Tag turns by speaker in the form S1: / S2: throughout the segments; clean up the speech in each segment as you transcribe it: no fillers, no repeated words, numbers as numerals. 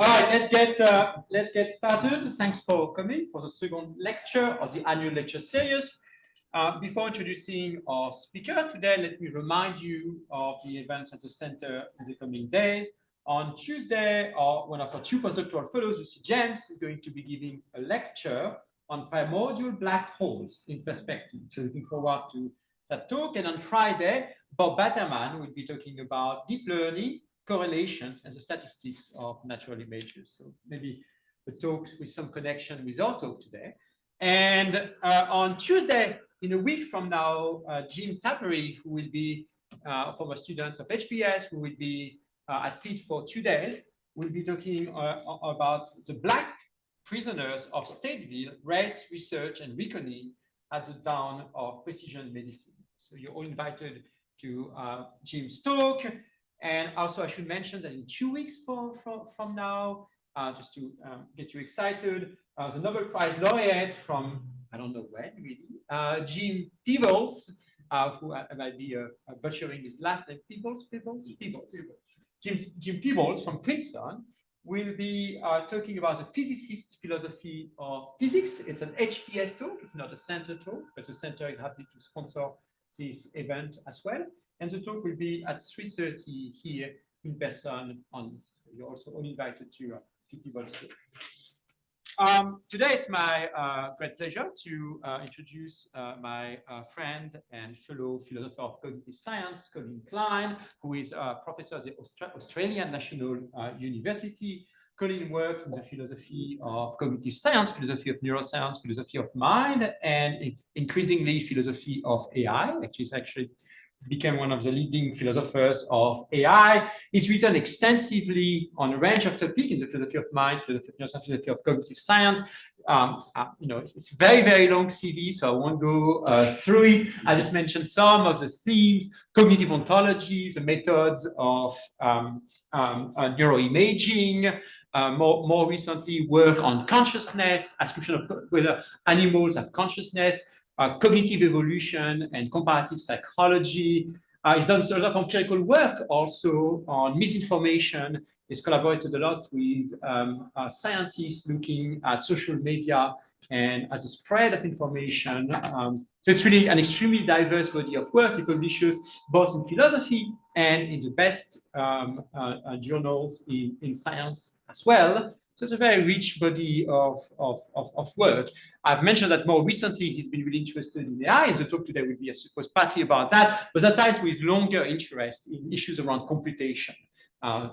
S1: All right, let's get started. Thanks for coming for the second lecture of the annual lecture series. Before introducing our speaker today, let me remind you of the events at the center in the coming days. On Tuesday, one of our two postdoctoral fellows, Lucy James, is going to be giving a lecture on primordial black holes in perspective. So looking forward to that talk. And on Friday, Bob Batterman will be talking about deep learning, correlations, and the statistics of natural images. So maybe a talk with some connection with our talk today. And on Tuesday, in a week from now, Jim Tappery, who will be a former student of HPS, who will be at Pitt for 2 days, will be talking about the black prisoners of Stateville, race, research, and reckoning at the dawn of precision medicine. So you're all invited to Jim's talk. And also, I should mention that in 2 weeks from now, just to get you excited, the Nobel Prize laureate from, I don't know when, really, Jim Peebles, who I might be butchering his last name, Peebles. Jim Peebles from Princeton will be talking about the physicist's philosophy of physics. It's an HPS talk. It's not a center talk, but the center is happy to sponsor this event as well. And the talk will be at 3:30 here in person on. So you're also all invited to Peebles' talk. Today, it's my great pleasure to introduce my friend and fellow philosopher of cognitive science, Colin Klein, who is a professor at the Australian National University. Colin works in the philosophy of cognitive science, philosophy of neuroscience, philosophy of mind, and increasingly philosophy of AI, which is actually became one of the leading philosophers of AI. He's written extensively on a range of topics in the philosophy of mind, philosophy of cognitive science. It's a very, very long CV, so I won't go through it. I just mentioned some of the themes: cognitive ontology, the methods of neuroimaging, more recently work on consciousness, assumption of whether animals have consciousness, cognitive evolution and comparative psychology. He's done a lot of empirical work also on misinformation. He's collaborated a lot with scientists looking at social media and at the spread of information. So it's really an extremely diverse body of work. He publishes both in philosophy and in the best journals in science as well. So it's a very rich body of work. I've mentioned that more recently he's been really interested in AI, and the talk today will be, I suppose, partly about that, but that ties with longer interest in issues around computation,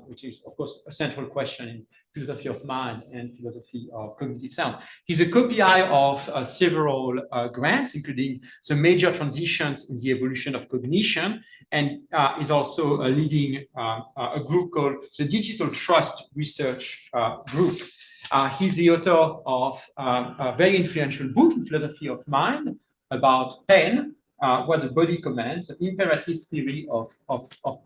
S1: which is, of course, a central question in philosophy of mind and philosophy of cognitive science. He's a co-PI of several grants, including the major transitions in the evolution of cognition, and is also leading a group called the Digital Trust Research Group. He's the author of a very influential book in philosophy of mind about pain, what the body commands, the imperative theory of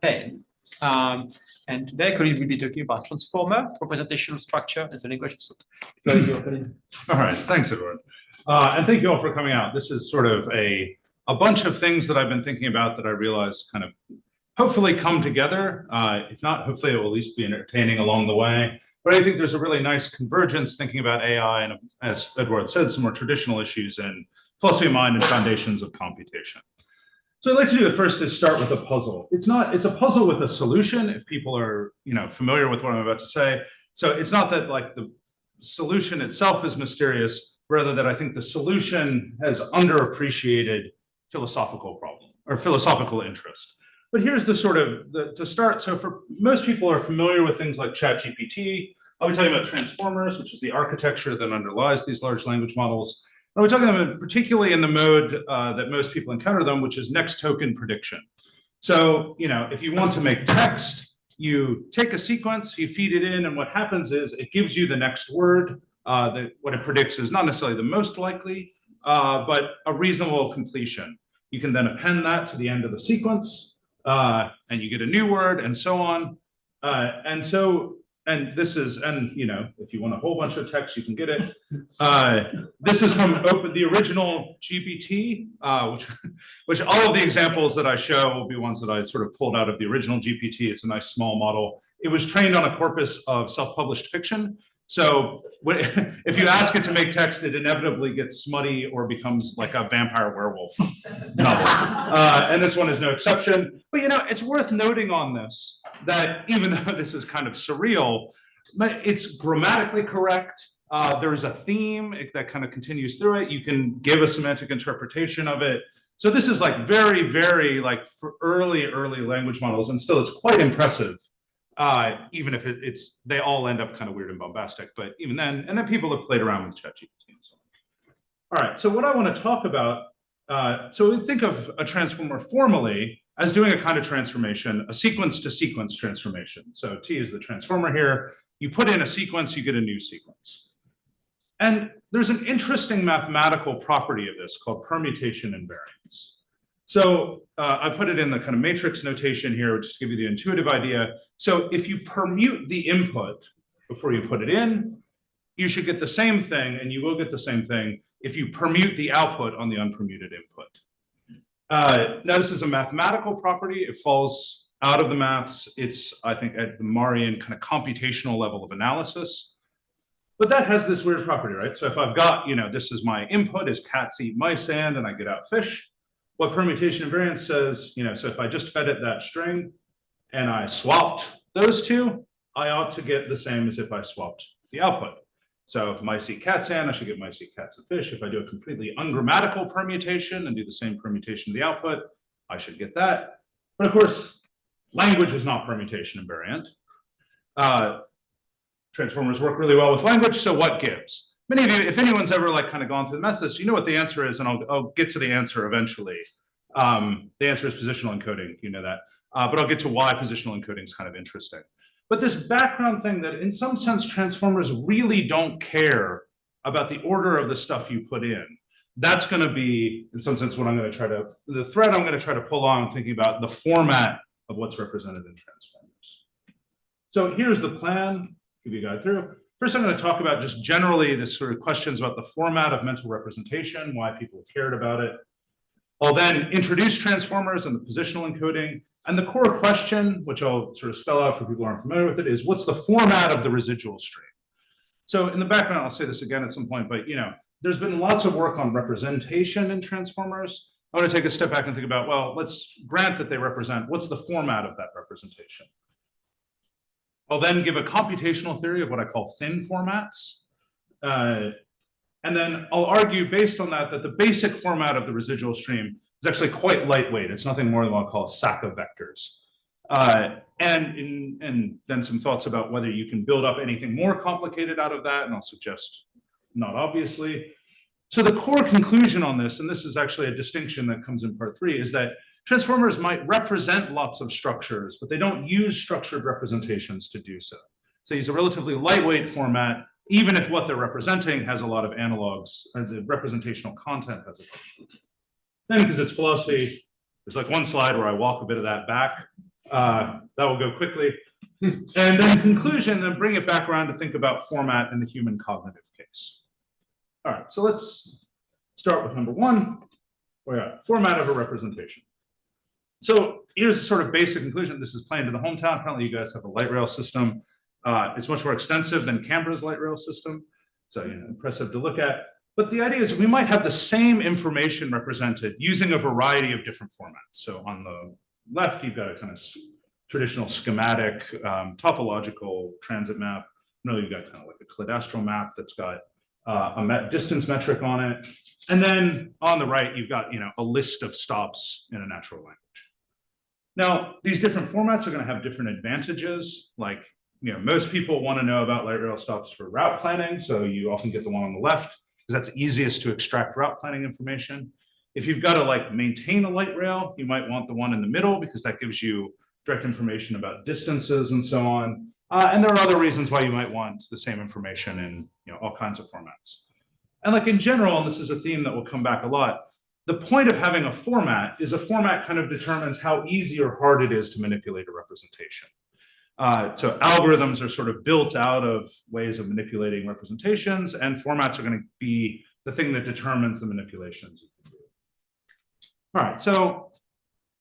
S1: pain. And today, Colin will be talking about transformer, representational structure, and the language of thought.
S2: All right, thanks, Edward. And thank you all for coming out. This is sort of a bunch of things that I've been thinking about that I realize kind of hopefully come together. If not, hopefully it will at least be entertaining along the way. But I think there's a really nice convergence thinking about AI and, as Edward said, some more traditional issues in philosophy of mind and foundations of computation. So I'd like to do the first is start with a puzzle. It's a puzzle with a solution, if people are familiar with what I'm about to say. So it's not that like the solution itself is mysterious, rather that I think the solution has underappreciated philosophical problem or philosophical interest. But here's the sort of to start. So for most people are familiar with things like ChatGPT. I'll be talking about transformers, which is the architecture that underlies these large language models. And we're talking about particularly in the mode that most people encounter them, which is next token prediction. So, if you want to make text, you take a sequence, you feed it in, and what happens is it gives you the next word. What it predicts is not necessarily the most likely, but a reasonable completion. You can then append that to the end of the sequence, and you get a new word, and so on. And this is, if you want a whole bunch of text, you can get it. This is from the original GPT, which all of the examples that I show will be ones that I sort of pulled out of the original GPT. It's a nice small model. it was trained on a corpus of self-published fiction. So if you ask it to make text, it inevitably gets smutty or becomes like a vampire werewolf novel. And this one is no exception. But it's worth noting on this that even though this is kind of surreal, it's grammatically correct. There's a theme that kind of continues through it. You can give a semantic interpretation of it. So this is like very, very like for early language models, and still it's quite impressive. Even if they all end up kind of weird and bombastic, but even then, and then people have played around with ChatGPT and so on. All right, so what I want to talk about, so we think of a transformer formally as doing a kind of transformation, a sequence to sequence transformation. So T is the transformer here. You put in a sequence, you get a new sequence. And there's an interesting mathematical property of this called permutation invariance. So I put it in the kind of matrix notation here, just to give you the intuitive idea. So if you permute the input before you put it in, you should get the same thing, and you will get the same thing if you permute the output on the unpermuted input. Now, this is a mathematical property. It falls out of the maths. It's, I think, at the Marian kind of computational level of analysis. But that has this weird property, right? So if I've got, this is my input is cats eat mice and I get out fish. What permutation invariance says, so if I just fed it that string and I swapped those two, I ought to get the same as if I swapped the output. So if mice eat cats and I should get mice eat cats and fish. If I do a completely ungrammatical permutation and do the same permutation of the output, I should get that. But of course, language is not permutation invariant. Transformers work really well with language, so what gives? Many of you, if anyone's ever kind of gone through the methods, you know what the answer is, and I'll get to the answer eventually. The answer is positional encoding, you know that. But I'll get to why positional encoding is kind of interesting. But this background thing that in some sense transformers really don't care about the order of the stuff you put in. That's going to be, in some sense, what I'm going to try to, the thread I'm going to try to pull on thinking about the format of what's represented in transformers. So here's the plan, give you a guide through. First, I'm going to talk about just generally this sort of questions about the format of mental representation, why people cared about it. I'll then introduce transformers and the positional encoding. And the core question, which I'll sort of spell out for people who aren't familiar with it, is what's the format of the residual stream? So in the background, I'll say this again at some point, but there's been lots of work on representation in transformers. I want to take a step back and think about, well, let's grant that they represent, what's the format of that representation? I'll then give a computational theory of what I call thin formats. And then I'll argue based on that, that the basic format of the residual stream is actually quite lightweight. It's nothing more than what I'll call a sack of vectors. And then some thoughts about whether you can build up anything more complicated out of that, and I'll suggest not obviously. So the core conclusion on this, and this is actually a distinction that comes in part 3, is that transformers might represent lots of structures, but they don't use structured representations to do so. So use a relatively lightweight format, even if what they're representing has a lot of analogs, or the representational content has a function. Then, because it's philosophy, there's like one slide where I walk a bit of that back. That will go quickly. And then conclusion, then bring it back around to think about format in the human cognitive case. All right, so let's start with number 1. We're at format of a representation. So here's a sort of basic conclusion. This is playing to the hometown. Apparently you guys have a light rail system. It's much more extensive than Canberra's light rail system. So impressive to look at. But the idea is we might have the same information represented using a variety of different formats. So on the left, you've got a kind of traditional schematic topological transit map. No, you've got kind of like a cadastral map that's got a distance metric on it. And then on the right, you've got a list of stops in a natural language. Now, these different formats are going to have different advantages. Like, most people want to know about light rail stops for route planning. So you often get the one on the left because that's easiest to extract route planning information. If you've got to maintain a light rail, you might want the one in the middle because that gives you direct information about distances and so on. And there are other reasons why you might want the same information in all kinds of formats. And in general, and this is a theme that will come back a lot, the point of having a format is a format kind of determines how easy or hard it is to manipulate a representation. So algorithms are sort of built out of ways of manipulating representations, and formats are going to be the thing that determines the manipulations. All right, so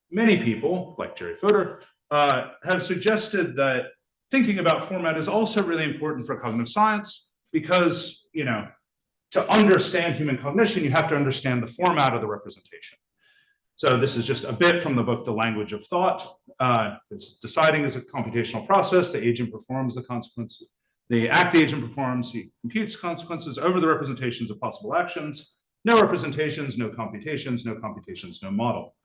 S2: many people, like Jerry Fodor, have suggested that thinking about format is also really important for cognitive science because, to understand human cognition, you have to understand the format of the representation. So this is just a bit from the book, The Language of Thought. Deciding is a computational process. The agent performs the consequences. The act the agent performs, he computes consequences over the representations of possible actions. No representations, no computations, no model.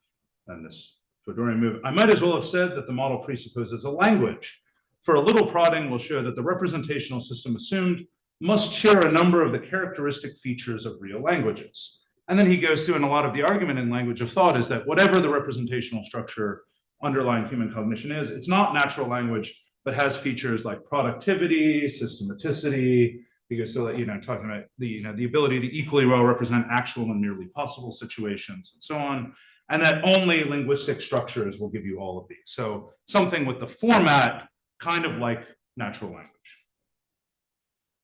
S2: And this Fedorian move. I might as well have said that the model presupposes a language. For a little prodding, we'll show that the representational system assumed must share a number of the characteristic features of real languages. And then he goes through, and a lot of the argument in language of thought is that whatever the representational structure underlying human cognition is, it's not natural language, but has features like productivity, systematicity. He goes through, talking about the ability to equally well represent actual and merely possible situations and so on. And that only linguistic structures will give you all of these. So something with the format, kind of like natural language.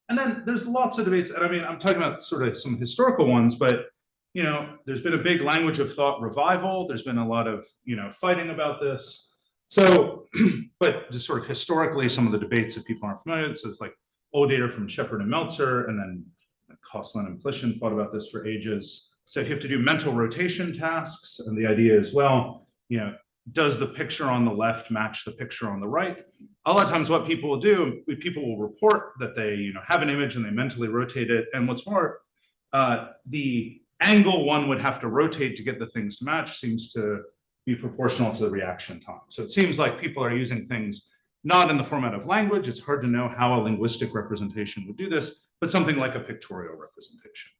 S2: And then there's lots of debates, and I'm talking about sort of some historical ones, but there's been a big language of thought revival. There's been a lot of fighting about this. So, but just sort of historically, some of the debates that people aren't familiar with, so it's like old data from Shepard and Meltzer, and then Colin and Plishin fought about this for ages. So if you have to do mental rotation tasks, and the idea is, well, does the picture on the left match the picture on the right? A lot of times what people will do, people will report that they have an image and they mentally rotate it. And what's more, the angle one would have to rotate to get the things to match seems to be proportional to the reaction time. So it seems like people are using things not in the format of language. It's hard to know how a linguistic representation would do this, but something like a pictorial representation.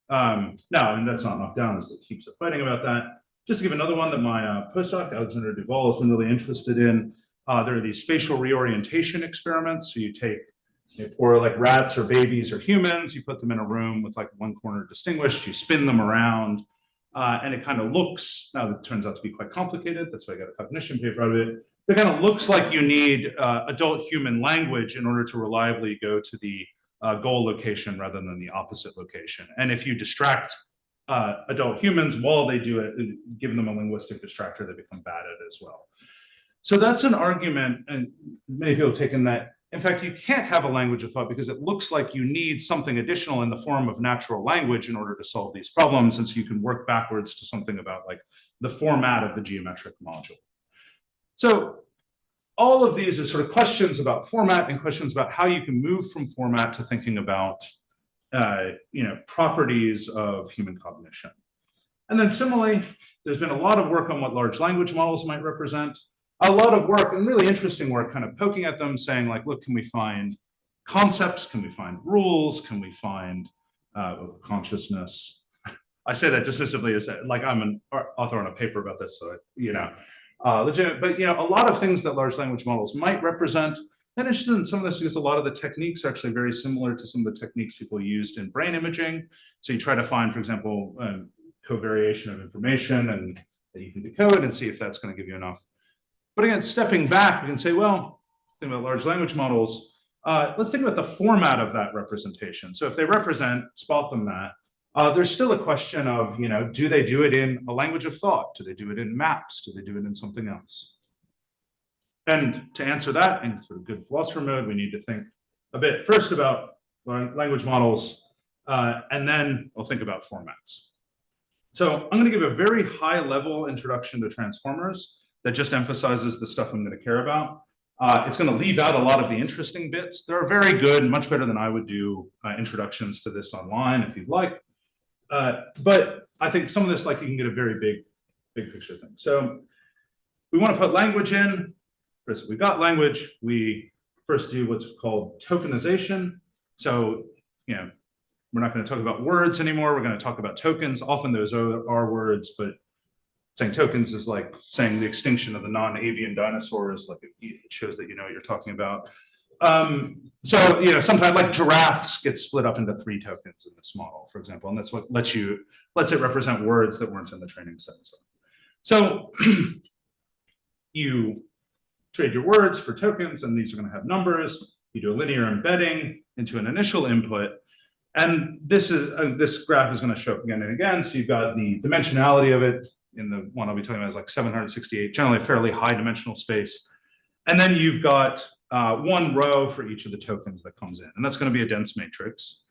S2: Now, and that's not knocked down, as it keeps fighting about that. Just to give another one that my postdoc, Alexander Duval, has been really interested in. There are these spatial reorientation experiments. So you take, or like rats or babies or humans, you put them in a room with like one corner distinguished, you spin them around, and it kind of looks, now it turns out to be quite complicated. That's why I got a cognition paper out of it. It kind of looks like you need adult human language in order to reliably go to the goal location rather than the opposite location. And if you distract adult humans while they do it, giving them a linguistic distractor, they become bad at it as well. So that's an argument, and many people have taken that. In fact, you can't have a language of thought because it looks like you need something additional in the form of natural language in order to solve these problems, and so you can work backwards to something about like the format of the geometric module. So all of these are sort of questions about format and questions about how you can move from format to thinking about properties of human cognition. And then similarly, there's been a lot of work on what large language models might represent. A lot of work, and really interesting work, kind of poking at them, saying like, look, can we find concepts? Can we find rules? Can we find consciousness? I say that dismissively as like I'm an author on a paper about this, so legitimate. But a lot of things that large language models might represent. I'm interested in some of this because a lot of the techniques are actually very similar to some of the techniques people used in brain imaging. So you try to find, for example, covariation of information and that you can decode and see if that's going to give you enough. But again, stepping back, we can say, well, think about large language models. Let's think about the format of that representation. So if they represent, spot them that. There's still a question of, do they do it in a language of thought? Do they do it in maps? Do they do it in something else? And to answer that in sort of good philosopher mode, we need to think a bit first about language models, and then we'll think about formats. So I'm going to give a very high level introduction to transformers that just emphasizes the stuff I'm going to care about. It's going to leave out a lot of the interesting bits. There are very good, much better than I would do, introductions to this online if you'd like. But I think some of this, like, you can get a very big picture thing. So we want to put language in. First, we've got language. We first do what's called tokenization. So, we're not going to talk about words anymore. We're going to talk about tokens. Often those are words, but saying tokens is like saying the extinction of the non-avian dinosaurs. Like it shows that you know what you're talking about. So sometimes like giraffes get split up into 3 tokens in this model, for example, and that's what lets it represent words that weren't in the training set. So you trade your words for tokens, and these are going to have numbers. You do a linear embedding into an initial input. And this graph is going to show up again and again. So you've got the dimensionality of it. In the one I'll be talking about is like 768, generally a fairly high dimensional space. And then you've got one row for each of the tokens that comes in. And that's going to be a dense matrix.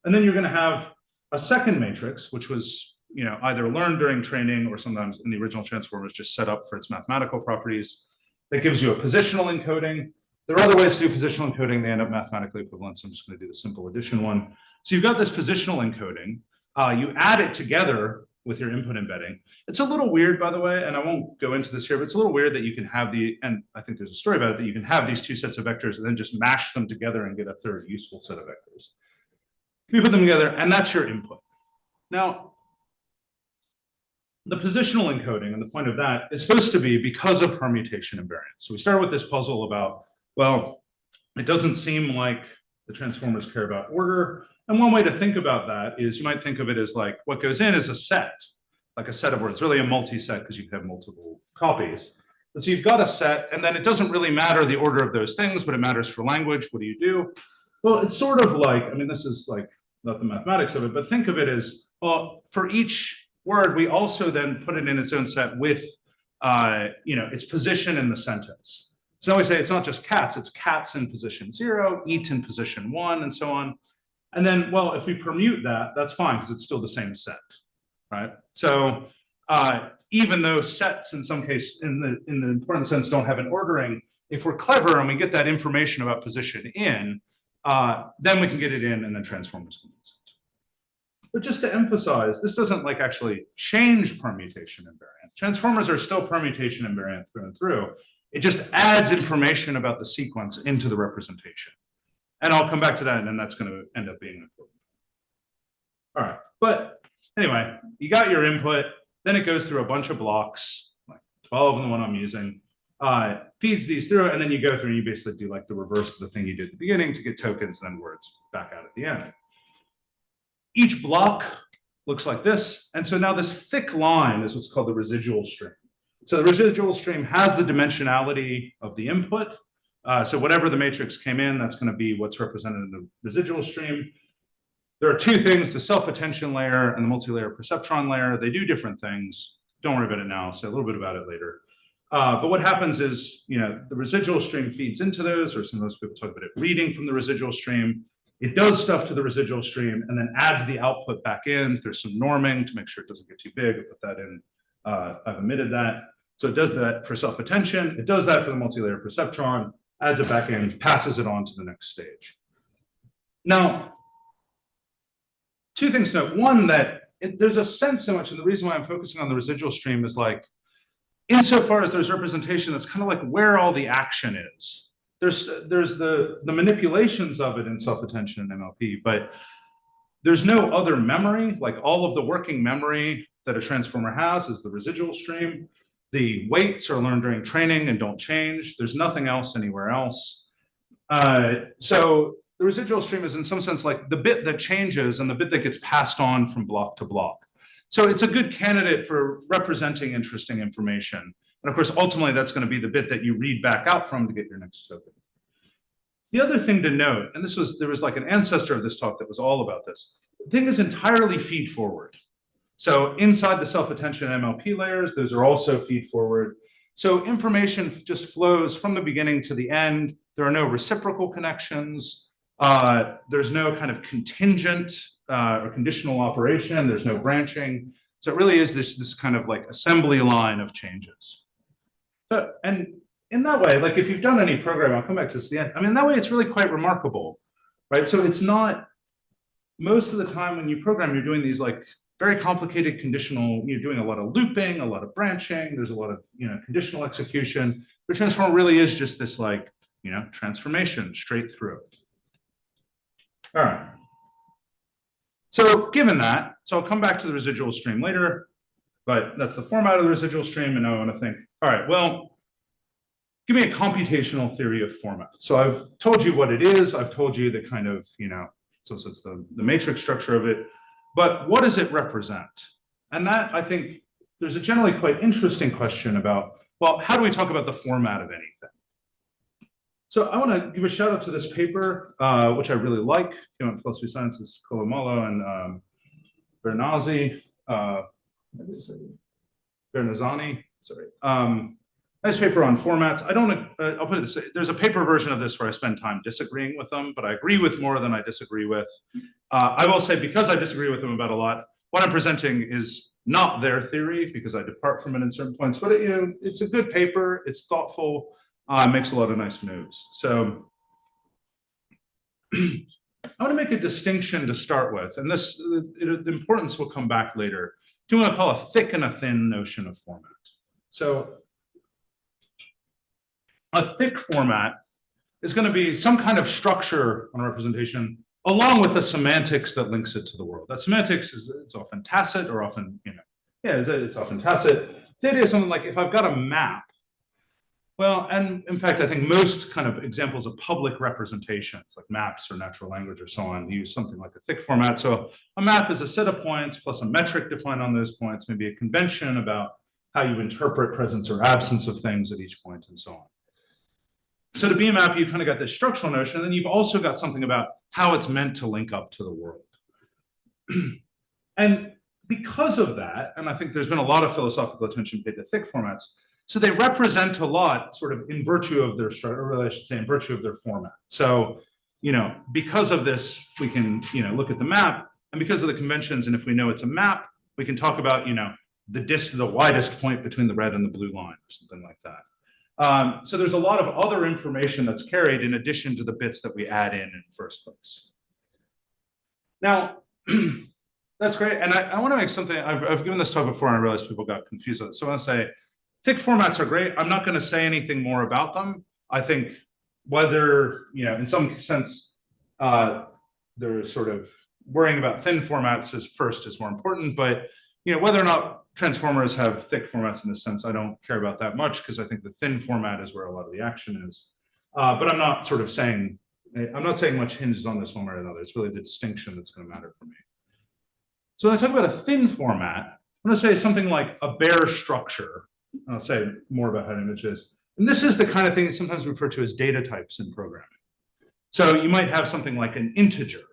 S2: And then you're going to have a second matrix, which was either learned during training or sometimes in the original transformers just set up for its mathematical properties. That gives you a positional encoding. There are other ways to do positional encoding. They end up mathematically equivalent. So I'm just going to do the simple addition one. So you've got this positional encoding. You add it together with your input embedding. It's a little weird, by the way, and I won't go into this here, but it's a little weird that you can have and I think there's a story about it, that you can have these two sets of vectors and then just mash them together and get a third useful set of vectors. You put them together, and that's your input. Now, the positional encoding, and the point of that is supposed to be because of permutation invariance. So we start with this puzzle about, well, it doesn't seem like the transformers care about order. And one way to think about that is you might think of it as like what goes in is a set, like a set of words, really a multi-set because you can have multiple copies. And so you've got a set, and then it doesn't really matter the order of those things, but it matters for language. What do you do? Well, it's sort of like, I mean, this is like not the mathematics of it, but think of it as, well, for each word, we also then put it in its own set with, its position in the sentence. So now we say it's not just cats, it's cats in position 0, eat in position 1, and so on. And then, well, if we permute that, that's fine because it's still the same set, right? So even though sets in some case, in the important sense, don't have an ordering, if we're clever and we get that information about position in, then we can get it in and then transformers can use it. But just to emphasize, this doesn't like actually change permutation invariant. Transformers are still permutation invariant through and through. It just adds information about the sequence into the representation. And I'll come back to that, and then that's going to end up being important. All right, but anyway, you got your input, then it goes through a bunch of blocks, like 12 in the one I'm using, feeds these through, and then you go through and you basically do like the reverse of the thing you did at the beginning to get tokens, and then words back out at the end. Each block looks like this, and so now this thick line is what's called the residual stream. So the residual stream has the dimensionality of the input. So whatever the matrix came in, that's going to be what's represented in the residual stream. There are two things, the self-attention layer and the multi-layer perceptron layer. They do different things. Don't worry about it now. I'll say a little bit about it later. But what happens is, the residual stream feeds into those, or some of those people talk about it reading from the residual stream. It does stuff to the residual stream and then adds the output back in. There's some norming to make sure it doesn't get too big. I put that in. I've omitted that. So it does that for self-attention. It does that for the multi-layer perceptron, adds it back in, passes it on to the next stage. Now, two things to note. One, that there's a sense in which, and the reason why I'm focusing on the residual stream is like, insofar as there's representation, that's kind of like where all the action is. There's the manipulations of it in self-attention and MLP, but there's no other memory. Like all of the working memory that a transformer has is the residual stream. The weights are learned during training and don't change. There's nothing else anywhere else. So the residual stream is in some sense like the bit that changes and the bit that gets passed on from block to block. So it's a good candidate for representing interesting information. And of course, ultimately, that's going to be the bit that you read back out from to get your next token. The other thing to note, and there was like an ancestor of this talk that was all about this, the thing is entirely feed forward. So inside the self-attention and MLP layers, those are also feed forward. So information just flows from the beginning to the end. There are no reciprocal connections. There's no kind of contingent or conditional operation. There's no branching. So it really is this kind of like assembly line of changes. And in that way, like if you've done any program, I'll come back to this at the end. I mean, that way it's really quite remarkable, right? So it's not, most of the time when you program, you're doing these like very complicated conditional, you're doing a lot of looping, a lot of branching, there's a lot of, conditional execution. The transformer really is just this like, transformation straight through. All right. So given that, so I'll come back to the residual stream later, but that's the format of the residual stream. And now I want to think, all right, well, give me a computational theory of format. So I've told you what it is. I've told you the kind of, so it's the matrix structure of it. But what does it represent? And that, I think, there's a generally quite interesting question about, well, how do we talk about the format of anything? So I want to give a shout out to this paper, which I really like, came out in Philosophy of Sciences, Colin and Bernazzani, sorry. Nice paper on formats. I don't, I'll put it this way. There's a paper version of this where I spend time disagreeing with them, but I agree with more than I disagree with. I will say, because I disagree with them about a lot, what I'm presenting is not their theory, because I depart from it in certain points, but it's a good paper, it's thoughtful, makes a lot of nice moves. So I want to make a distinction to start with, and this, the importance will come back later, to what I call a thick and a thin notion of format. So a thick format is going to be some kind of structure on a representation, along with the semantics that links it to the world. That semantics is, it's often tacit, or often, it's often tacit. The idea is something like, if I've got a map, well, and in fact, I think most kind of examples of public representations, like maps or natural language or so on, use something like a thick format. So a map is a set of points plus a metric defined on those points, maybe a convention about how you interpret presence or absence of things at each point, and so on. So to be a map, you kind of got this structural notion, and then you've also got something about how it's meant to link up to the world. And because of that, and I think there's been a lot of philosophical attention paid to thick formats, so they represent a lot sort of in virtue of their structure, or I should say in virtue of their format. So, because of this, we can, look at the map, and because of the conventions, and if we know it's a map, we can talk about, the widest point between the red and the blue line, or something like that. So there's a lot of other information that's carried in addition to the bits that we add in the first place. Now, that's great. And I want to make something, I've given this talk before and I realized people got confused with it. So I want to say, thick formats are great. I'm not going to say anything more about them. I think whether, in some sense, they're sort of worrying about thin formats is more important, but whether or not transformers have thick formats in this sense, I don't care about that much, because I think the thin format is where a lot of the action is. But I'm not sort of saying, I'm not saying much hinges on this one way or another. It's really the distinction that's going to matter for me. So when I talk about a thin format, I'm going to say something like a bare structure. I'll say more about how an image is. And this is the kind of thing sometimes referred to as data types in programming. So you might have something like an integer,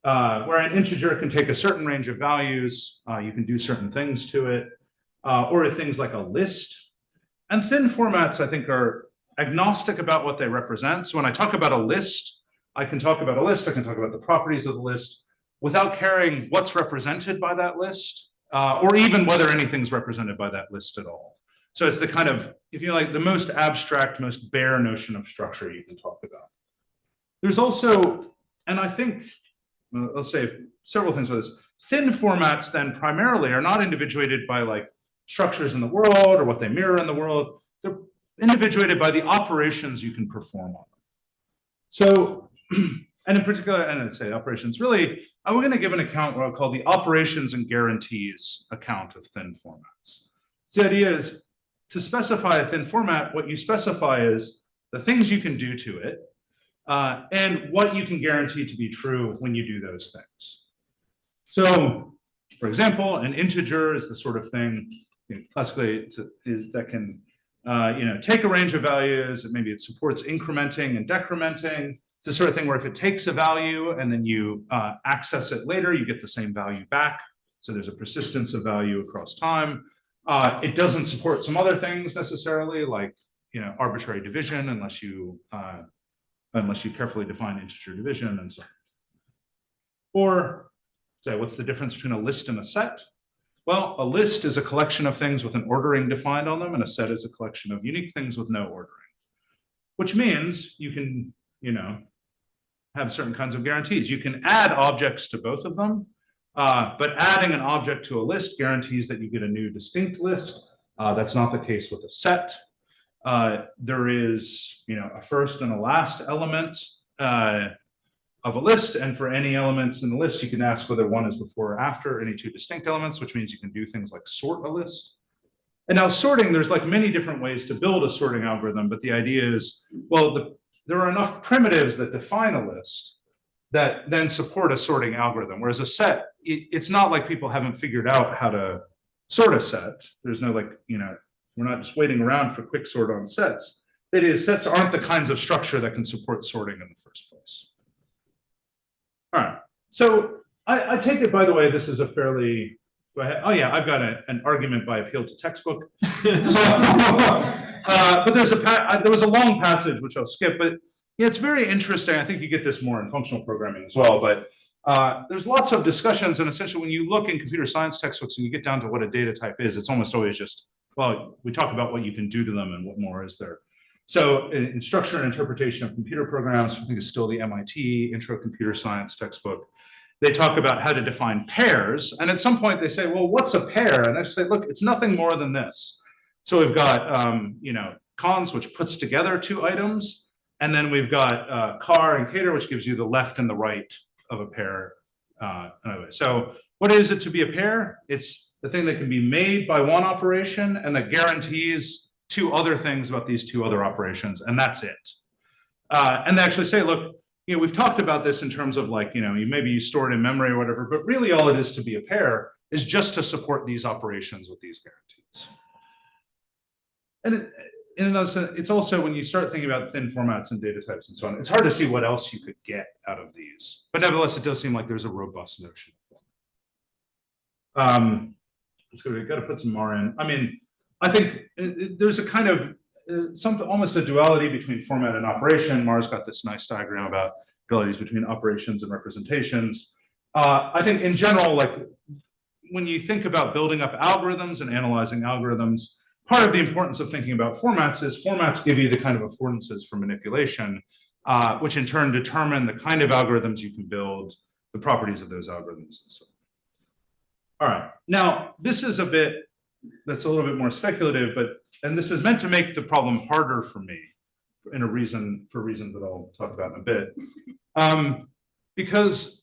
S2: where an integer can take a certain range of values, you can do certain things to it, or things like a list. And thin formats, I think, are agnostic about what they represent. So when I talk about a list, I can talk about a list, I can talk about the properties of the list, without caring what's represented by that list, or even whether anything's represented by that list at all. So it's the kind of, if you like, the most abstract, most bare notion of structure you can talk about. There's also, and I think, I'll say several things about this. Thin formats then primarily are not individuated by like structures in the world or what they mirror in the world. They're individuated by the operations you can perform on them. So, and in particular, and I'd say operations, really, we're going to give an account what I'll call the operations and guarantees account of thin formats. So the idea is to specify a thin format, what you specify is the things you can do to it, and what you can guarantee to be true when you do those things. So, for example, an integer is the sort of thing, classically, that can take a range of values, and maybe it supports incrementing and decrementing. It's the sort of thing where if it takes a value and then you access it later, you get the same value back. So there's a persistence of value across time. It doesn't support some other things necessarily, like arbitrary division, unless you carefully define integer division and so on. Or say, what's the difference between a list and a set? Well, a list is a collection of things with an ordering defined on them, and a set is a collection of unique things with no ordering. Which means you can, have certain kinds of guarantees. You can add objects to both of them, but adding an object to a list guarantees that you get a new distinct list. That's not the case with a set. There is, a first and a last element of a list, and for any elements in the list, you can ask whether one is before or after any two distinct elements, which means you can do things like sort a list. And now sorting, there's like many different ways to build a sorting algorithm, but the idea is, well, there are enough primitives that define a list that then support a sorting algorithm, whereas a set, it's not like people haven't figured out how to sort a set. There's no we're not just waiting around for quick sort on sets. That is, sets aren't the kinds of structure that can support sorting in the first place. All right, so I take it, by the way, this is a fairly, go ahead. Oh yeah, I've got an argument by appeal to textbook. So, But there was a long passage, which I'll skip, but yeah, it's very interesting. I think you get this more in functional programming as well, but there's lots of discussions, and essentially when you look in computer science textbooks and you get down to what a data type is, it's almost always just, well, we talk about what you can do to them and what more is there. So in structure and interpretation of computer programs, I think it's still the MIT Intro Computer Science textbook, they talk about how to define pairs. And at some point they say, well, what's a pair? And I say, look, it's nothing more than this. So we've got, cons, which puts together two items. And then we've got car and cater, which gives you the left and the right of a pair. Anyway, so what is it to be a pair? It's the thing that can be made by one operation and that guarantees two other things about these two other operations, and that's it. And they actually say, look, we've talked about this in terms of like, maybe you store it in memory or whatever, but really all it is to be a pair is just to support these operations with these guarantees. And in another sense, it's also when you start thinking about thin formats and data types and so on, it's hard to see what else you could get out of these. But nevertheless, it does seem like there's a robust notion of format. So we've got to put some more in. I mean, I think there's a kind of almost a duality between format and operation. Mars got this nice diagram about dualities between operations and representations. I think in general, like when you think about building up algorithms and analyzing algorithms, part of the importance of thinking about formats is formats give you the kind of affordances for manipulation, which in turn determine the kind of algorithms you can build, the properties of those algorithms, and so on. All right, now this is a bit that's a little bit more speculative, and this is meant to make the problem harder for me for reasons that I'll talk about in a bit. Because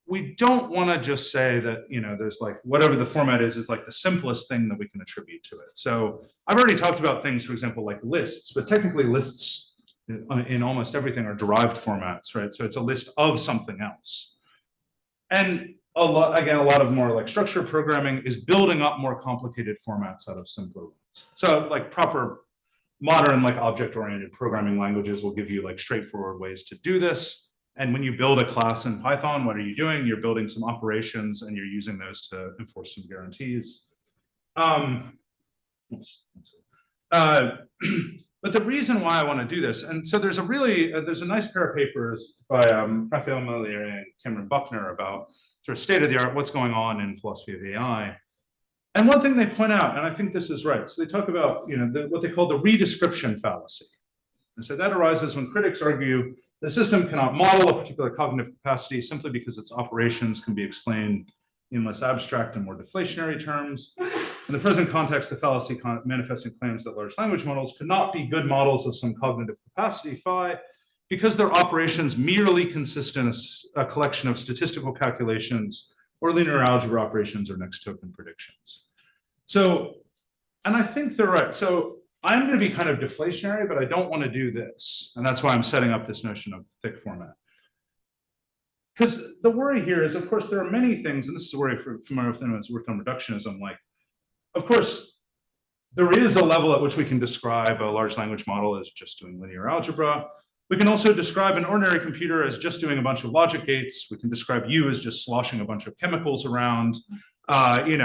S2: we don't want to just say that, there's like whatever the format is like the simplest thing that we can attribute to it. So I've already talked about things, for example, like lists, but technically lists in almost everything are derived formats, right? So it's a list of something else. And a lot of more like structured programming is building up more complicated formats out of simpler ones. So like proper modern like object-oriented programming languages will give you like straightforward ways to do this. And when you build a class in Python, what are you doing? You're building some operations and you're using those to enforce some guarantees. But the reason why I want to do this, and so there's a nice pair of papers by Raphael Meliere and Cameron Buckner about sort of state of the art, what's going on in philosophy of AI. And one thing they point out, and I think this is right, so they talk about what they call the redescription fallacy. And so that arises when critics argue the system cannot model a particular cognitive capacity simply because its operations can be explained in less abstract and more deflationary terms. In the present context, the fallacy manifesting claims that large language models could not be good models of some cognitive capacity, phi, because their operations merely consist in a collection of statistical calculations or linear algebra operations or next token predictions. So, and I think they're right. So I'm going to be kind of deflationary, but I don't want to do this. And that's why I'm setting up this notion of thick format. Because the worry here is, of course, there are many things, and this is a worry from anyone who's worked on reductionism, like, of course, there is a level at which we can describe a large language model as just doing linear algebra. We can also describe an ordinary computer as just doing a bunch of logic gates. We can describe you as just sloshing a bunch of chemicals around. We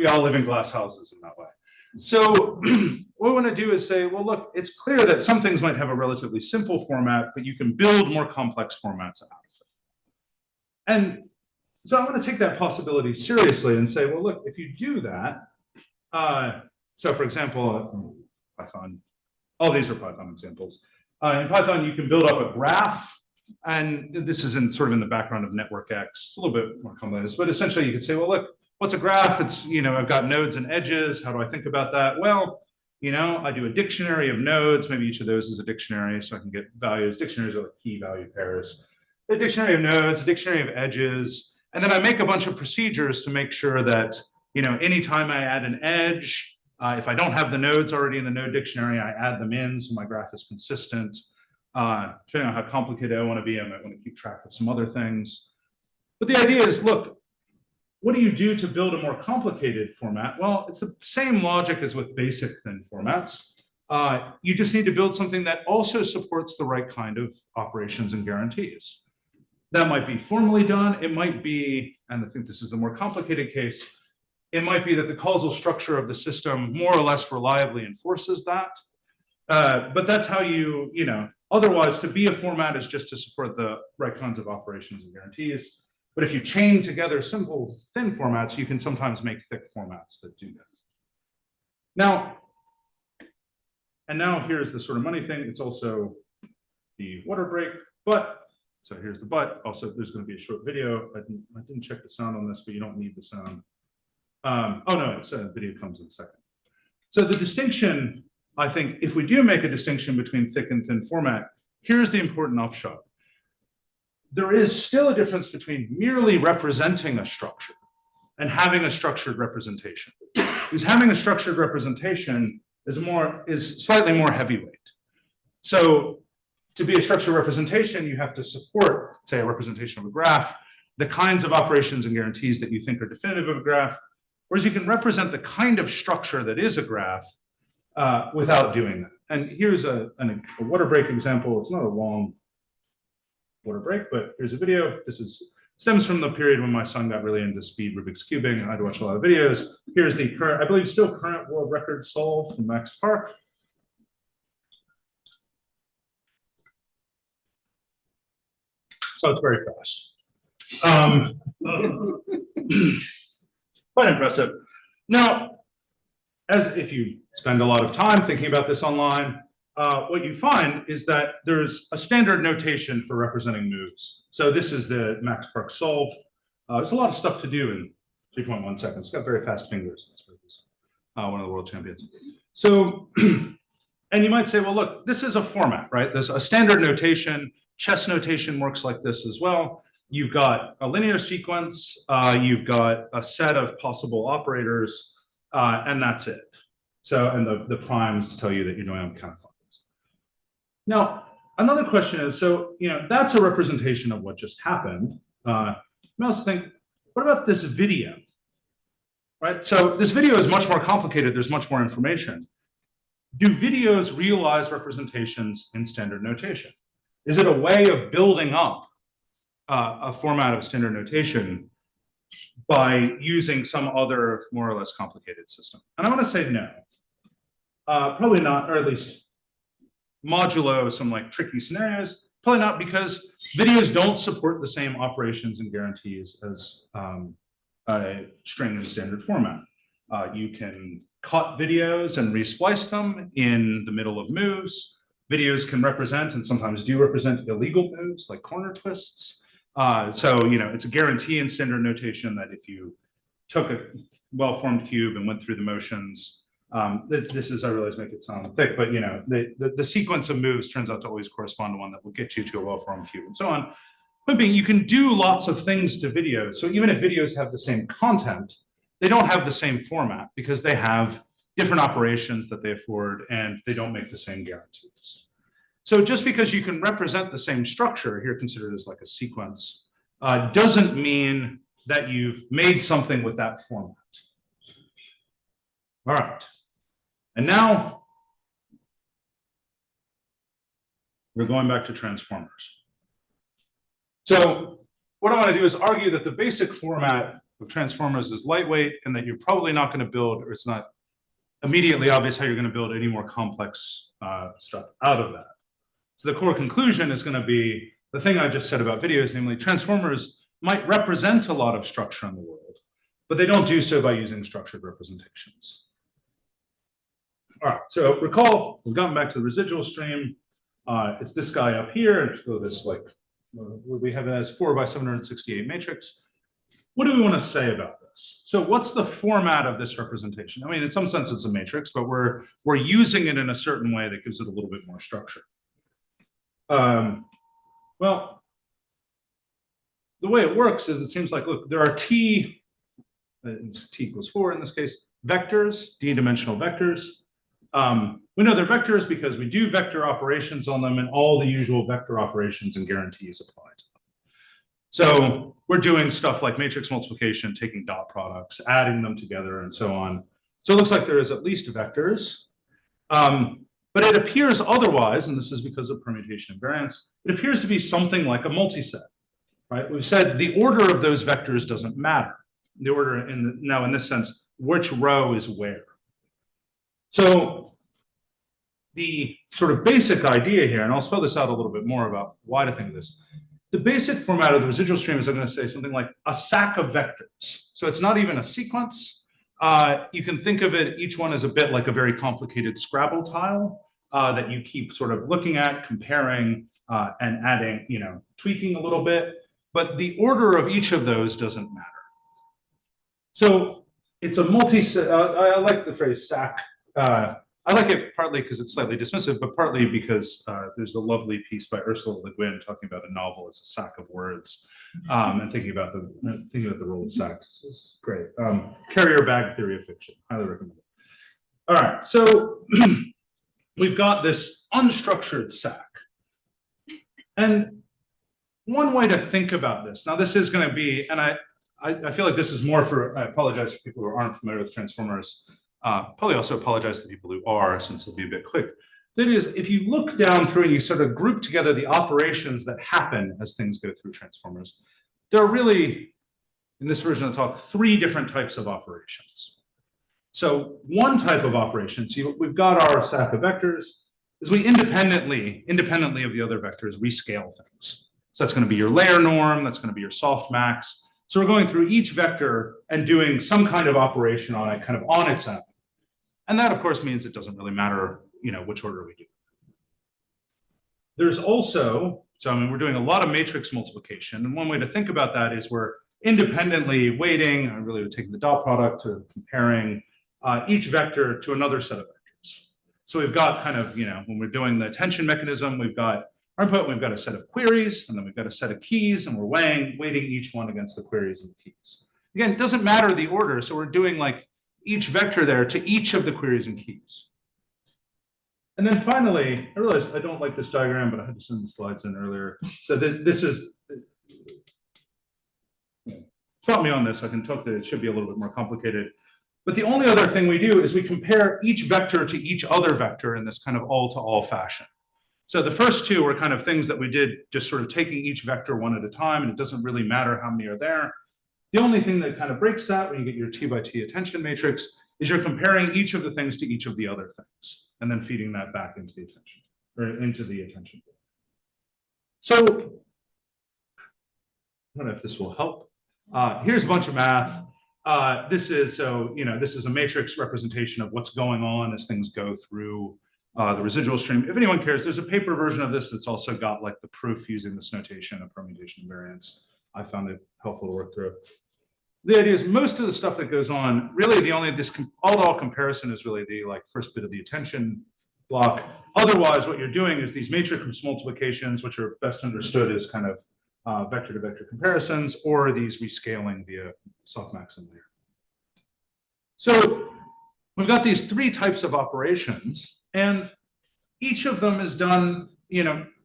S2: all live in glass houses in that way. So what we want to do is say, well, look, it's clear that some things might have a relatively simple format, but you can build more complex formats out of it. And so I want to take that possibility seriously and say, well, look, if you do that, so for example, Python, all these are Python examples. In Python, you can build up a graph, and this is in the background of Network X. It's a little bit more complex, but essentially you could say, well, look, what's a graph? It's, I've got nodes and edges. How do I think about that? Well, I do a dictionary of nodes. Maybe each of those is a dictionary, so I can get values. Dictionaries are like key value pairs. A dictionary of nodes, a dictionary of edges, and then I make a bunch of procedures to make sure that, anytime I add an edge, if I don't have the nodes already in the node dictionary, I add them in so my graph is consistent. Depending on how complicated I want to be, I might want to keep track of some other things. But the idea is, look, what do you do to build a more complicated format? Well, it's the same logic as with basic thin formats. You just need to build something that also supports the right kind of operations and guarantees. That might be formally done. It might be, and I think this is the more complicated case, It might be that the causal structure of the system more or less reliably enforces that. But that's how otherwise to be a format is just to support the right kinds of operations and guarantees. But if you chain together simple thin formats, you can sometimes make thick formats that do that. Now here's the sort of money thing. It's also the water break, but, so here's the but. Also, there's going to be a short video. I didn't check the sound on this, but you don't need the sound. Oh no, video comes in a second. So the distinction, I think, if we do make a distinction between thick and thin format, here's the important upshot. There is still a difference between merely representing a structure and having a structured representation. Because having a structured representation is slightly more heavyweight. So to be a structured representation, you have to support, say, a representation of a graph, the kinds of operations and guarantees that you think are definitive of a graph, whereas you can represent the kind of structure that is a graph without doing that. And here's a water break example. It's not a long water break, but here's a video. This stems from the period when my son got really into speed Rubik's cubing, and I'd watch a lot of videos. Here's the current, I believe, still current world record solved from Max Park. So it's very fast. Quite impressive. Now, as if you spend a lot of time thinking about this online, what you find is that there's a standard notation for representing moves. So this is the Max Park solved. There's a lot of stuff to do in 3.1 seconds. It's got very fast fingers. That's what it is. One of the world champions. So, and you might say, well, look, this is a format, right? There's a standard notation. Chess notation works like this as well. You've got a linear sequence. You've got a set of possible operators, and that's it. So, and the primes tell you that you're doing on counterclockwise. Now, another question is, so, that's a representation of what just happened. You also think, what about this video? Right? So this video is much more complicated. There's much more information. Do videos realize representations in standard notation? Is it a way of building up a format of standard notation by using some other more or less complicated system? And I want to say no. Probably not, or at least modulo some like tricky scenarios. Probably not, because videos don't support the same operations and guarantees as a string in standard format. You can cut videos and resplice them in the middle of moves. Videos can represent, and sometimes do represent, illegal moves like corner twists. So, it's a guarantee in standard notation that if you took a well-formed cube and went through the motions, this is, I realize, make it sound thick, but the sequence of moves turns out to always correspond to one that will get you to a well-formed cube and so on. But you can do lots of things to videos. So even if videos have the same content, they don't have the same format because they have different operations that they afford, and they don't make the same guarantees. So just because you can represent the same structure, here considered as like a sequence, doesn't mean that you've made something with that format. All right. And now we're going back to transformers. So what I want to do is argue that the basic format of transformers is lightweight, and that you're probably not going to build, or it's not immediately obvious how you're going to build any more complex stuff out of that. So the core conclusion is going to be the thing I just said about videos, namely transformers might represent a lot of structure in the world, but they don't do so by using structured representations. All right, so recall, we've gotten back to the residual stream. It's this guy up here. So this, like, we have it as 4 by 768 matrix. What do we want to say about this? So what's the format of this representation? I mean, in some sense, it's a matrix, but we're using it in a certain way that gives it a little bit more structure. Well, the way it works is it seems like, look, there are t equals 4 in this case, vectors, d-dimensional vectors. We know they're vectors because we do vector operations on them, and all the usual vector operations and guarantees apply to them. So we're doing stuff like matrix multiplication, taking dot products, adding them together, and so on. So it looks like there is at least vectors. But it appears otherwise, and this is because of permutation invariance, it appears to be something like a multiset, right? We've said the order of those vectors doesn't matter. the order now in this sense, which row is where. So the sort of basic idea here, and I'll spell this out a little bit more about why to think of this. The basic format of the residual stream is I'm going to say something like a stack of vectors. So it's not even a sequence. You can think of it, each one as a bit like a very complicated Scrabble tile that you keep sort of looking at, comparing, and adding, tweaking a little bit. But the order of each of those doesn't matter. So it's a I like the phrase stack. I like it partly because it's slightly dismissive, but partly because there's a lovely piece by Ursula Le Guin talking about a novel as a sack of words, and thinking about the role of stacks. This is great. Carrier bag theory of fiction. Highly recommend it. All right, so we've got this unstructured sack, and one way to think about this. Now, this is going to be, and I feel like this is more for. I apologize for people who aren't familiar with transformers. Probably also apologize to people who are, since it'll be a bit quick. That is, if you look down through and you sort of group together the operations that happen as things go through transformers, there are really, in this version of the talk, 3 different types of operations. So one type of operation, so we've got our stack of vectors, is we independently of the other vectors, rescale things. So that's going to be your layer norm, that's going to be your softmax. So we're going through each vector and doing some kind of operation on it, kind of on its own. And that, of course, means it doesn't really matter, which order we do. There's also, we're doing a lot of matrix multiplication. And one way to think about that is we're independently weighting, I really taking the dot product to comparing each vector to another set of vectors. So we've got kind of, when we're doing the attention mechanism, we've got our input, we've got a set of queries, and then we've got a set of keys, and we're weighting each one against the queries and the keys. Again, it doesn't matter the order, so we're doing like each vector there to each of the queries and keys. And then finally, I realized I don't like this diagram, but I had to send the slides in earlier. So this is, stop me on this, I can talk that it should be a little bit more complicated. But the only other thing we do is we compare each vector to each other vector in this kind of all-to-all fashion. So the first 2 were kind of things that we did just sort of taking each vector one at a time, and it doesn't really matter how many are there. The only thing that kind of breaks that when you get your T by T attention matrix is you're comparing each of the things to each of the other things, and then feeding that back into the attention, or into the attention. So, I don't know if this will help. Here's a bunch of math. This is a matrix representation of what's going on as things go through the residual stream. If anyone cares, there's a paper version of this that's also got like the proof using this notation of permutation invariance. I found it helpful to work through. The idea is most of the stuff that goes on, really this all-to-all comparison is really the first bit of the attention block. Otherwise, what you're doing is these matrix multiplications, which are best understood as kind of vector-to-vector comparisons, or these rescaling via softmax and layer. So we've got these 3 types of operations, and each of them is done,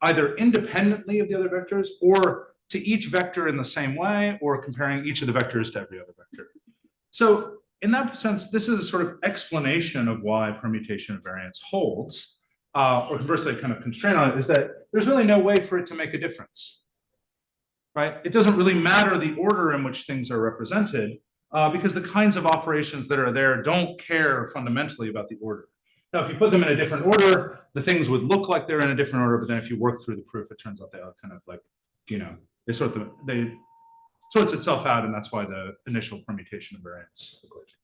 S2: either independently of the other vectors, or to each vector in the same way, or comparing each of the vectors to every other vector. So in that sense, this is a sort of explanation of why permutation invariance holds, or conversely, kind of constraint on it, is that there's really no way for it to make a difference, right? It doesn't really matter the order in which things are represented, because the kinds of operations that are there don't care fundamentally about the order. Now, if you put them in a different order, the things would look like they're in a different order, but then if you work through the proof, it turns out they are kind of like, they sorts itself out, and that's why the initial permutation invariance equation.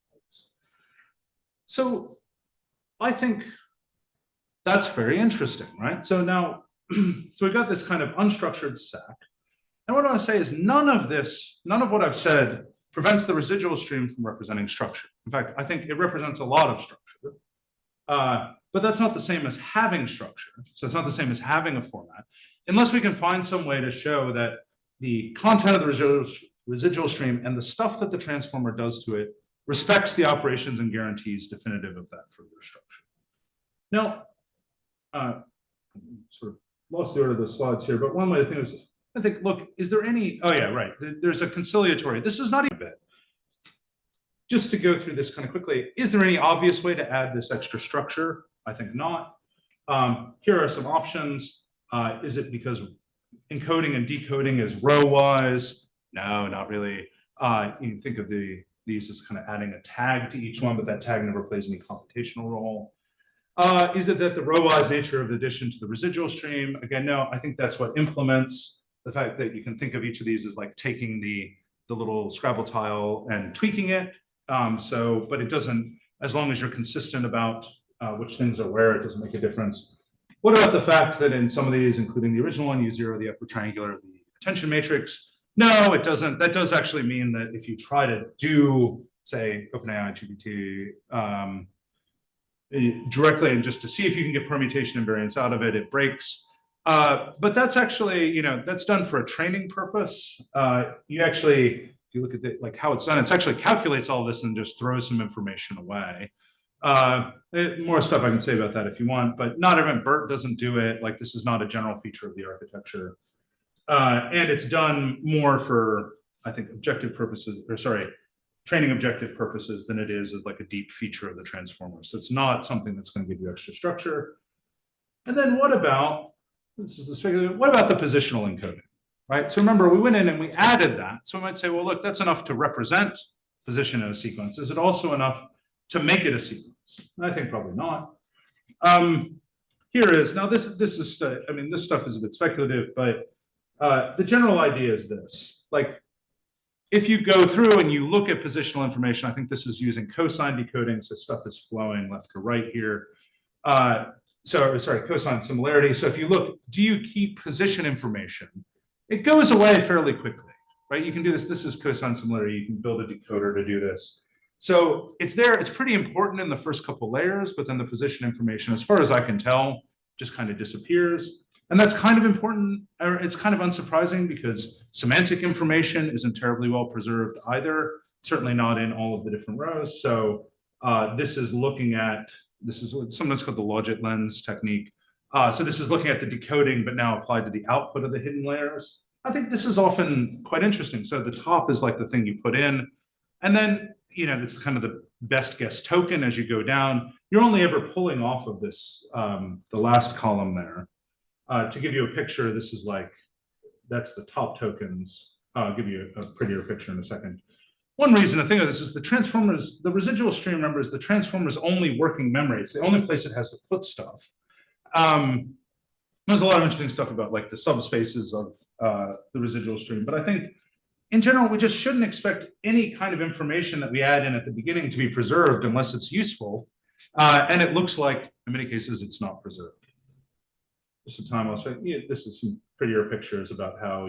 S2: So I think that's very interesting, right? So now, so we've got this kind of unstructured stack. And what I want to say is none of what I've said prevents the residual stream from representing structure. In fact, I think it represents a lot of structure. But that's not the same as having structure. So it's not the same as having a format, unless we can find some way to show that the content of the residual stream and the stuff that the transformer does to it respects the operations and guarantees definitive of that further structure. Now, sort of lost the order of the slides here, but one way to think is, I think, look, is there any, oh yeah, right, there's a conciliatory, this is not a bit. Just to go through this kind of quickly, is there any obvious way to add this extra structure? I think not. Here are some options. Is it because encoding and decoding is row-wise? No, not really. You can think of these as kind of adding a tag to each one, but that tag never plays any computational role. Is it that the row-wise nature of the addition to the residual stream? Again, no, I think that's what implements the fact that you can think of each of these as like taking the little Scrabble tile and tweaking it. But it doesn't, as long as you're consistent about which things are where, it doesn't make a difference. What about the fact that in some of these, including the original one, you zero the upper triangular, the attention matrix? No, it doesn't. That does actually mean that if you try to do, say, OpenAI GPT directly and just to see if you can get permutation invariance out of it, it breaks. But that's actually, that's done for a training purpose. You actually, if you look at like how it's done, it actually calculates all this and just throws some information away. More stuff I can say about that if you want, but not everyone, BERT doesn't do it. Like this is not a general feature of the architecture. And it's done more for, I think, objective purposes, or sorry, training objective purposes than it is as like a deep feature of the transformer. So it's not something that's going to give you extra structure. And then what about, this is the speculative, what about the positional encoding, right? So remember, we went in and we added that. So we might say, well, look, that's enough to represent position in a sequence. Is it also enough to make it a sequence? I think probably not. Here is, now this is, I mean, this stuff is a bit speculative, but the general idea is this, like, if you go through and you look at positional information, I think this is using cosine decoding, so stuff is flowing left to right here. Sorry, cosine similarity. So if you look, do you keep position information? It goes away fairly quickly, right? You can do this. This is cosine similarity. You can build a decoder to do this. So it's there. It's pretty important in the first couple layers, but then the position information, as far as I can tell, just kind of disappears. And that's kind of important, or it's kind of unsurprising because semantic information isn't terribly well preserved either, certainly not in all of the different rows. So this is looking at, this is what's sometimes called the logit lens technique. So this is looking at the decoding, but now applied to the output of the hidden layers. I think this is often quite interesting. So the top is like the thing you put in, and then, it's kind of the best guess token as you go down. You're only ever pulling off of this, the last column there. To give you a picture, this is like, that's the top tokens. I'll give you a prettier picture in a second. One reason to think of this is the transformers, the residual stream, remember, is the transformer's only working memory. It's the only place it has to put stuff. There's a lot of interesting stuff about like the subspaces of the residual stream, but I think in general, we just shouldn't expect any kind of information that we add in at the beginning to be preserved unless it's useful. And it looks like, in many cases, it's not preserved. Just a time I'll say, this is some prettier pictures about how,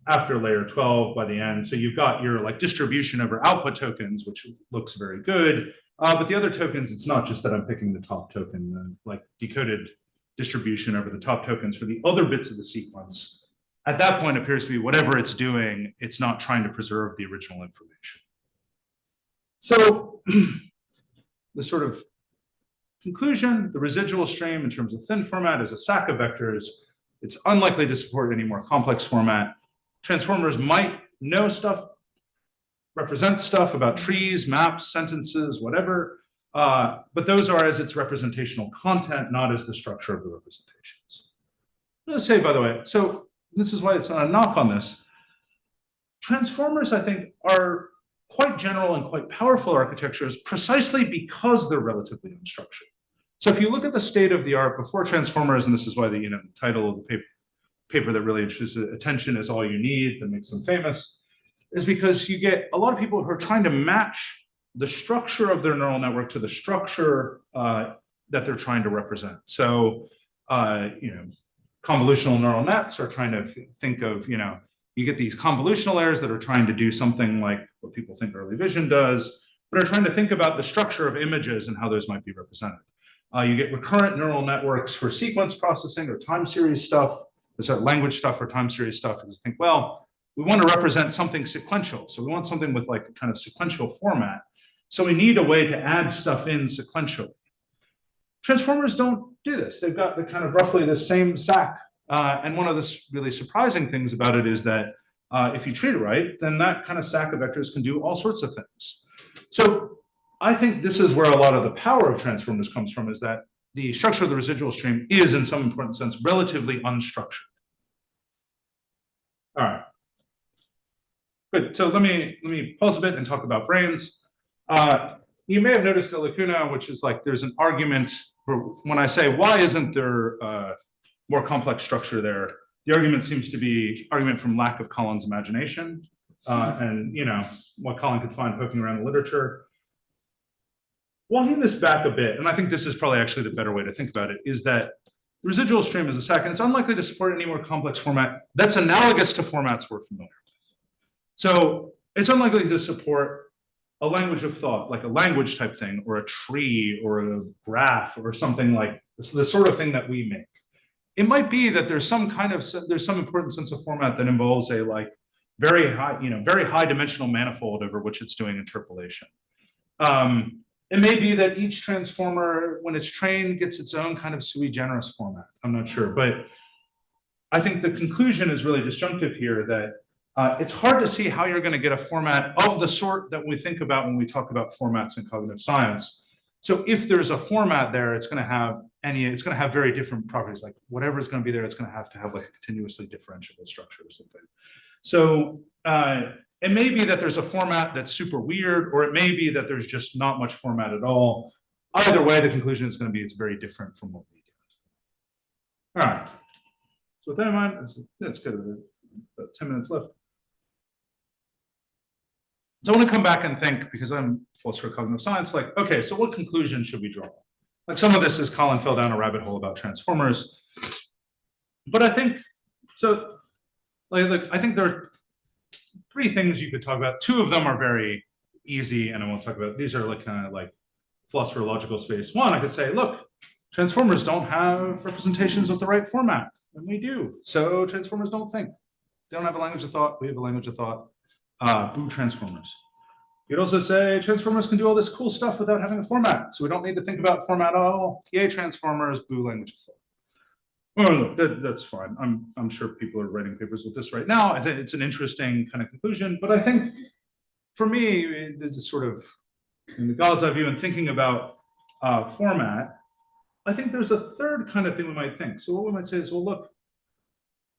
S2: after layer 12 by the end, so you've got your like distribution over output tokens, which looks very good. But the other tokens, it's not just that I'm picking the top token, like decoded distribution over the top tokens for the other bits of the sequence. At that point, appears to be whatever it's doing, it's not trying to preserve the original information. So the sort of conclusion, the residual stream in terms of thin format is a stack of vectors. It's unlikely to support any more complex format. Transformers might know stuff, represent stuff about trees, maps, sentences, whatever, but those are as its representational content, not as the structure of the representations. I'm going to say, by the way, so this is why it's not a knock on this. Transformers, I think, are quite general and quite powerful architectures precisely because they're relatively unstructured. So if you look at the state of the art before transformers, and this is why the title of the paper that really interests attention is All You Need, that makes them famous, is because you get a lot of people who are trying to match the structure of their neural network to the structure that they're trying to represent. So, convolutional neural nets are trying to think of, you get these convolutional layers that are trying to do something like what people think early vision does, but are trying to think about the structure of images and how those might be represented. You get recurrent neural networks for sequence processing or time series stuff, or language stuff or time series stuff, and just think, well, we want to represent something sequential. So we want something with like a kind of sequential format. So we need a way to add stuff in sequentially. Transformers don't do this. They've got the kind of roughly the same stack. And one of the really surprising things about it is that if you treat it right, then that kind of stack of vectors can do all sorts of things. So I think this is where a lot of the power of transformers comes from, is that the structure of the residual stream is, in some important sense, relatively unstructured. All right. Good. So let me pause a bit and talk about brains. You may have noticed a lacuna, which is like there's an argument for when I say why isn't there more complex structure there? The argument seems to be argument from lack of Colin's imagination, and what Colin could find poking around the literature. Walking this back a bit, and I think this is probably actually the better way to think about it, is that residual stream is a stack, and it's unlikely to support any more complex format that's analogous to formats we're familiar with. So it's unlikely to support a language of thought, like a language type thing, or a tree, or a graph, or something like this, the sort of thing that we make. It might be that there's some important sense of format that involves a very high dimensional manifold over which it's doing interpolation. It may be that each transformer, when it's trained, gets its own kind of sui generis format. I'm not sure, but I think the conclusion is really disjunctive here that it's hard to see how you're going to get a format of the sort that we think about when we talk about formats in cognitive science. So if there's a format there, it's going to have very different properties. Like whatever is going to be there, it's going to have like a continuously differentiable structure or something. So it may be that there's a format that's super weird, or it may be that there's just not much format at all. Either way, the conclusion is going to be it's very different from what we do. All right. So with that in mind, that's good. About 10 minutes left. So I want to come back and think, because I'm philosopher of cognitive science, like, okay, so what conclusion should we draw? Like some of this is Colin fell down a rabbit hole about transformers. But I think, so I think there are 3 things you could talk about. 2 of them are very easy, and I won't talk about, these are like kind of like philosopher logical space. One, I could say, look, transformers don't have representations with the right format, and we do. So transformers don't think. They don't have a language of thought. We have a language of thought. Boo transformers. You'd also say transformers can do all this cool stuff without having a format. So we don't need to think about format at all. Yay, transformers, boo language of thought. Well, that's fine. I'm sure people are writing papers with this right now. I think it's an interesting kind of conclusion. But I think for me, this is sort of in the God's eye view and thinking about format, I think there's a third kind of thing we might think. So what we might say is, well, look,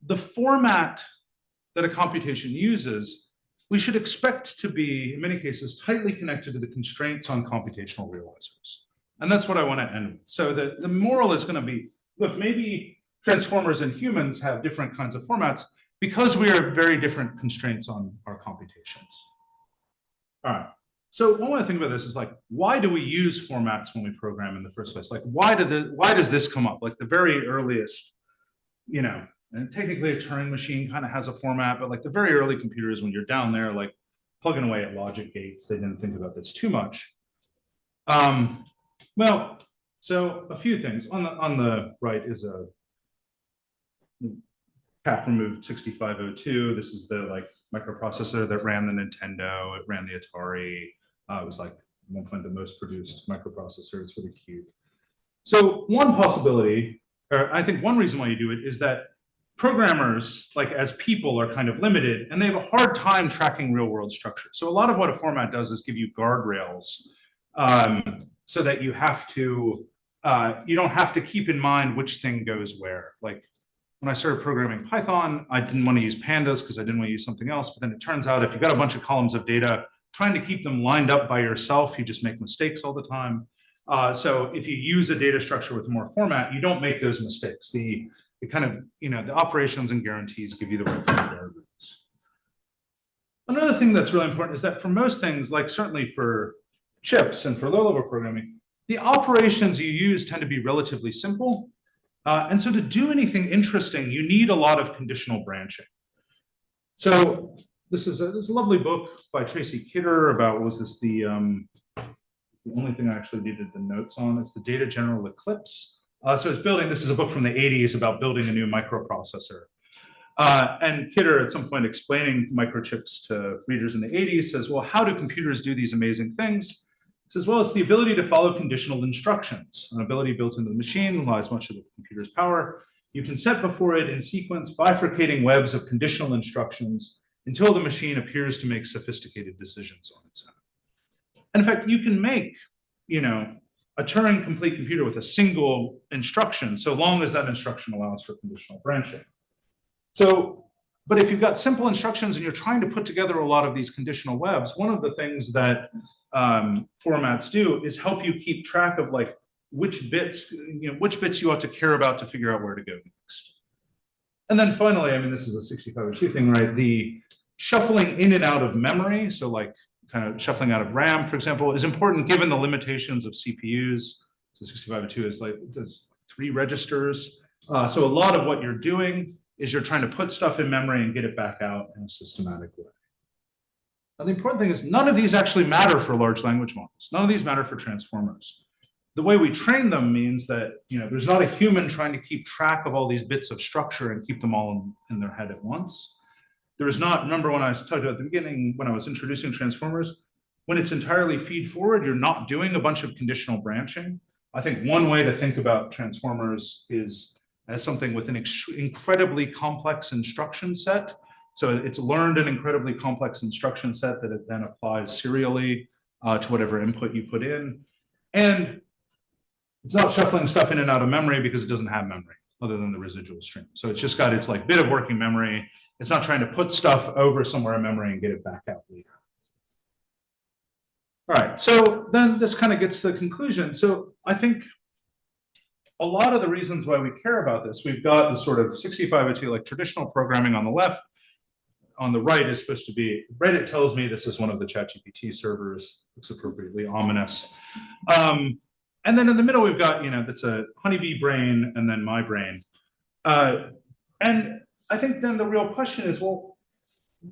S2: the format that a computation uses, we should expect to be, in many cases, tightly connected to the constraints on computational realizers. And that's what I want to end with. So the moral is going to be, look, maybe transformers and humans have different kinds of formats because we are very different constraints on our computations. All right. So one way to think about this is like, why do we use formats when we program in the first place? Like, why does this come up? Like the very earliest, and technically a Turing machine kind of has a format, but like the very early computers, when you're down there, like plugging away at logic gates, they didn't think about this too much. Well, so a few things. On the right is a cap removed 6502. This is the microprocessor that ran the Nintendo. It ran the Atari. It was like at one point the most produced microprocessor. It's really cute. So one possibility, or I think one reason why you do it, is that programmers, as people, are kind of limited, and they have a hard time tracking real world structure. So a lot of what a format does is give you guardrails, so that you have to, you don't have to keep in mind which thing goes where. Like when I started programming Python, I didn't want to use pandas because I didn't want to use something else. But then it turns out if you've got a bunch of columns of data, trying to keep them lined up by yourself, you just make mistakes all the time. So if you use a data structure with more format, you don't make those mistakes. The kind of, the operations and guarantees give you the right kind of guardrails. Another thing that's really important is that for most things, like certainly for chips and for low-level programming, the operations you use tend to be relatively simple. And so to do anything interesting, you need a lot of conditional branching. So this is a lovely book by Tracy Kidder about, what was this, the only thing I actually needed the notes on, it's the Data General Eclipse. So it's building, this is a book from the 80s about building a new microprocessor. And Kidder, at some point explaining microchips to readers in the 80s, says, well, how do computers do these amazing things? He says, well, it's the ability to follow conditional instructions. An ability built into the machine lies much of the computer's power. You can set before it in sequence bifurcating webs of conditional instructions until the machine appears to make sophisticated decisions on its own. And in fact, you can make, a Turing complete computer with a single instruction, so long as that instruction allows for conditional branching. So But if you've got simple instructions and you're trying to put together a lot of these conditional webs, one of the things that formats do is help you keep track of like which bits you ought to care about to figure out where to go next. And then finally, I mean, this is a 6502 thing, right? The shuffling in and out of memory, so like kind of shuffling out of RAM, for example, is important given the limitations of CPUs. So 6502 is like, does 3 registers. So a lot of what you're doing is you're trying to put stuff in memory and get it back out in a systematic way. Now, the important thing is none of these actually matter for large language models. None of these matter for transformers. The way we train them means that there's not a human trying to keep track of all these bits of structure and keep them all in their head at once. There is not, remember when I was talking about at the beginning, when I was introducing transformers, when it's entirely feed forward, you're not doing a bunch of conditional branching. I think one way to think about transformers is as something with an incredibly complex instruction set. So it's learned an incredibly complex instruction set that it then applies serially to whatever input you put in. And it's not shuffling stuff in and out of memory because it doesn't have memory other than the residual stream. So it's just got its like bit of working memory. It's not trying to put stuff over somewhere in memory and get it back out later. All right, so then this kind of gets to the conclusion. So I think a lot of the reasons why we care about this, we've got the sort of 6502 like traditional programming on the left. On the right is supposed to be, Reddit tells me this is one of the ChatGPT servers. Looks appropriately ominous. And then in the middle, we've got, that's a honeybee brain and then my brain. And I think then the real question is, well,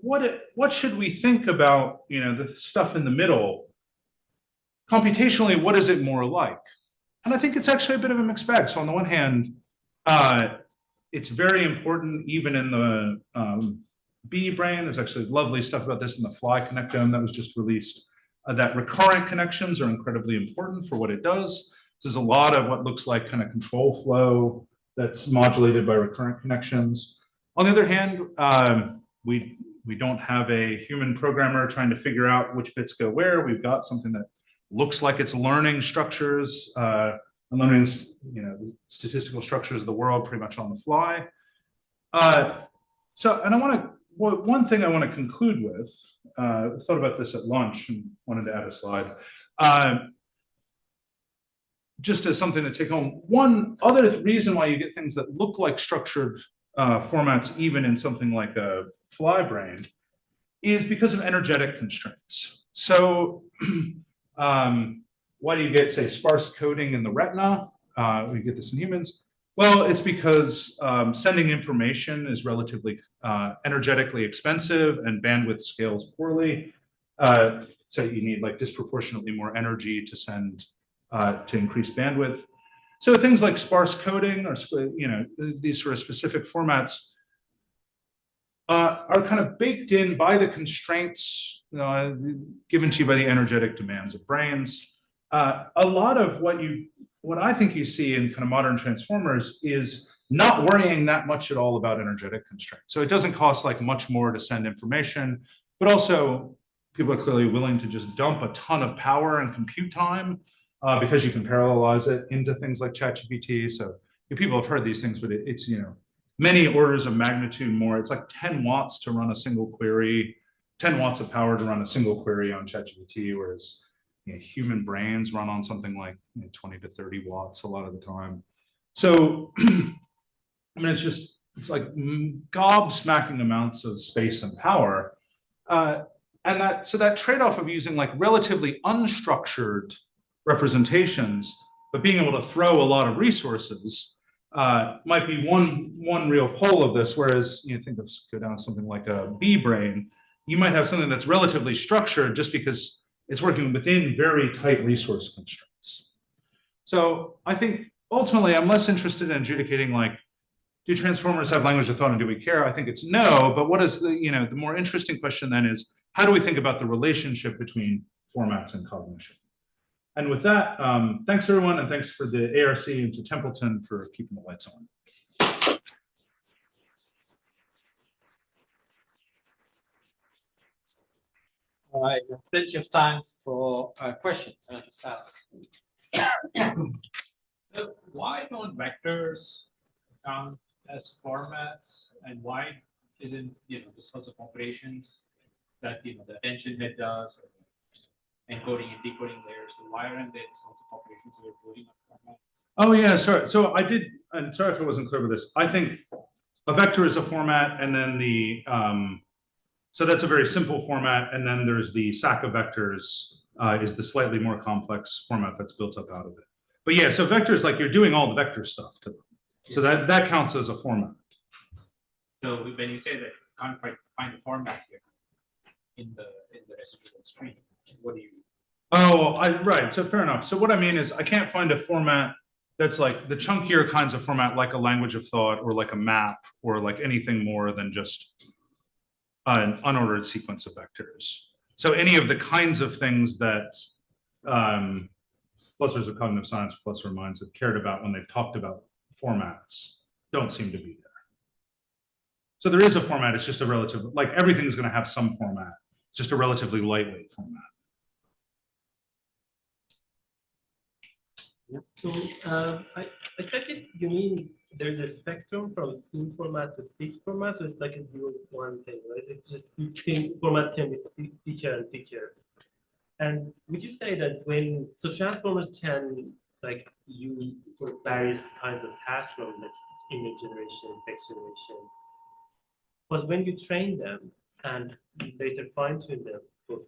S2: what should we think about, the stuff in the middle? Computationally, what is it more like? And I think it's actually a bit of a mixed bag. So on the one hand, it's very important even in the bee brain. There's actually lovely stuff about this in the fly connectome that was just released, that recurrent connections are incredibly important for what it does. This is a lot of what looks like kind of control flow that's modulated by recurrent connections. On the other hand, we don't have a human programmer trying to figure out which bits go where. We've got something that looks like it's learning structures, and learning, statistical structures of the world pretty much on the fly. And one thing I want to conclude with, I thought about this at lunch and wanted to add a slide, just as something to take home. One other reason why you get things that look like structured formats, even in something like a fly brain, is because of energetic constraints. So why do you get, say, sparse coding in the retina? We get this in humans. Well, it's because sending information is relatively energetically expensive and bandwidth scales poorly. So you need like disproportionately more energy to send to increase bandwidth. So things like sparse coding or these sort of specific formats are kind of baked in by the constraints given to you by the energetic demands of brains. A lot of what I think you see in kind of modern transformers is not worrying that much at all about energetic constraints. So it doesn't cost like much more to send information, but also people are clearly willing to just dump a ton of power and compute time because you can parallelize it into things like ChatGPT. So people have heard these things, but it's many orders of magnitude more. It's like 10 watts to run a single query, 10 watts of power to run a single query on ChatGPT, whereas human brains run on something like 20 to 30 watts a lot of the time. So, I mean, it's like gobsmacking amounts of space and power. And that trade-off of using like relatively unstructured representations, but being able to throw a lot of resources might be one real pole of this. Whereas go down something like a bee brain, you might have something that's relatively structured just because it's working within very tight resource constraints. So I think ultimately I'm less interested in adjudicating like, do transformers have language of thought and do we care? I think it's no, but what is the more interesting question then is, how do we think about the relationship between formats and cognition? And with that, thanks everyone, and thanks for the ARC and to Templeton for keeping the lights on.
S1: All right, plenty of time for questions. Just ask.
S3: Why don't vectors count as formats, and why isn't, the sorts of operations that, the attention head does, or encoding and decoding layers. So why aren't there sorts of operations that are doing on formats?
S2: Oh yeah, sorry. So I did, and sorry if I wasn't clear with this. I think a vector is a format, and then the, so that's a very simple format, and then there's the sack of vectors is the slightly more complex format that's built up out of it. But yeah, so vectors, like you're doing all the vector stuff to them. So that counts as a format.
S3: So when you say that you can't quite find a format here in the residual stream, what do you?
S2: Oh, right. So fair enough. So what I mean is I can't find a format that's like the chunkier kinds of format, like a language of thought or like a map or like anything more than just an unordered sequence of vectors. So any of the kinds of things that professors of cognitive science, Professor Minds have cared about when they've talked about formats don't seem to be there. So there is a format, it's just a relative, like everything's going to have some format, it's just a relatively lightweight format.
S4: So I take it you mean there's a spectrum from thin format to thick format, so it's like a 0-1 thing, right? It's just thin formats can be thicker and thicker. And would you say that so transformers can like use for various kinds of tasks from like image generation, text generation, but when you train them and later fine tune them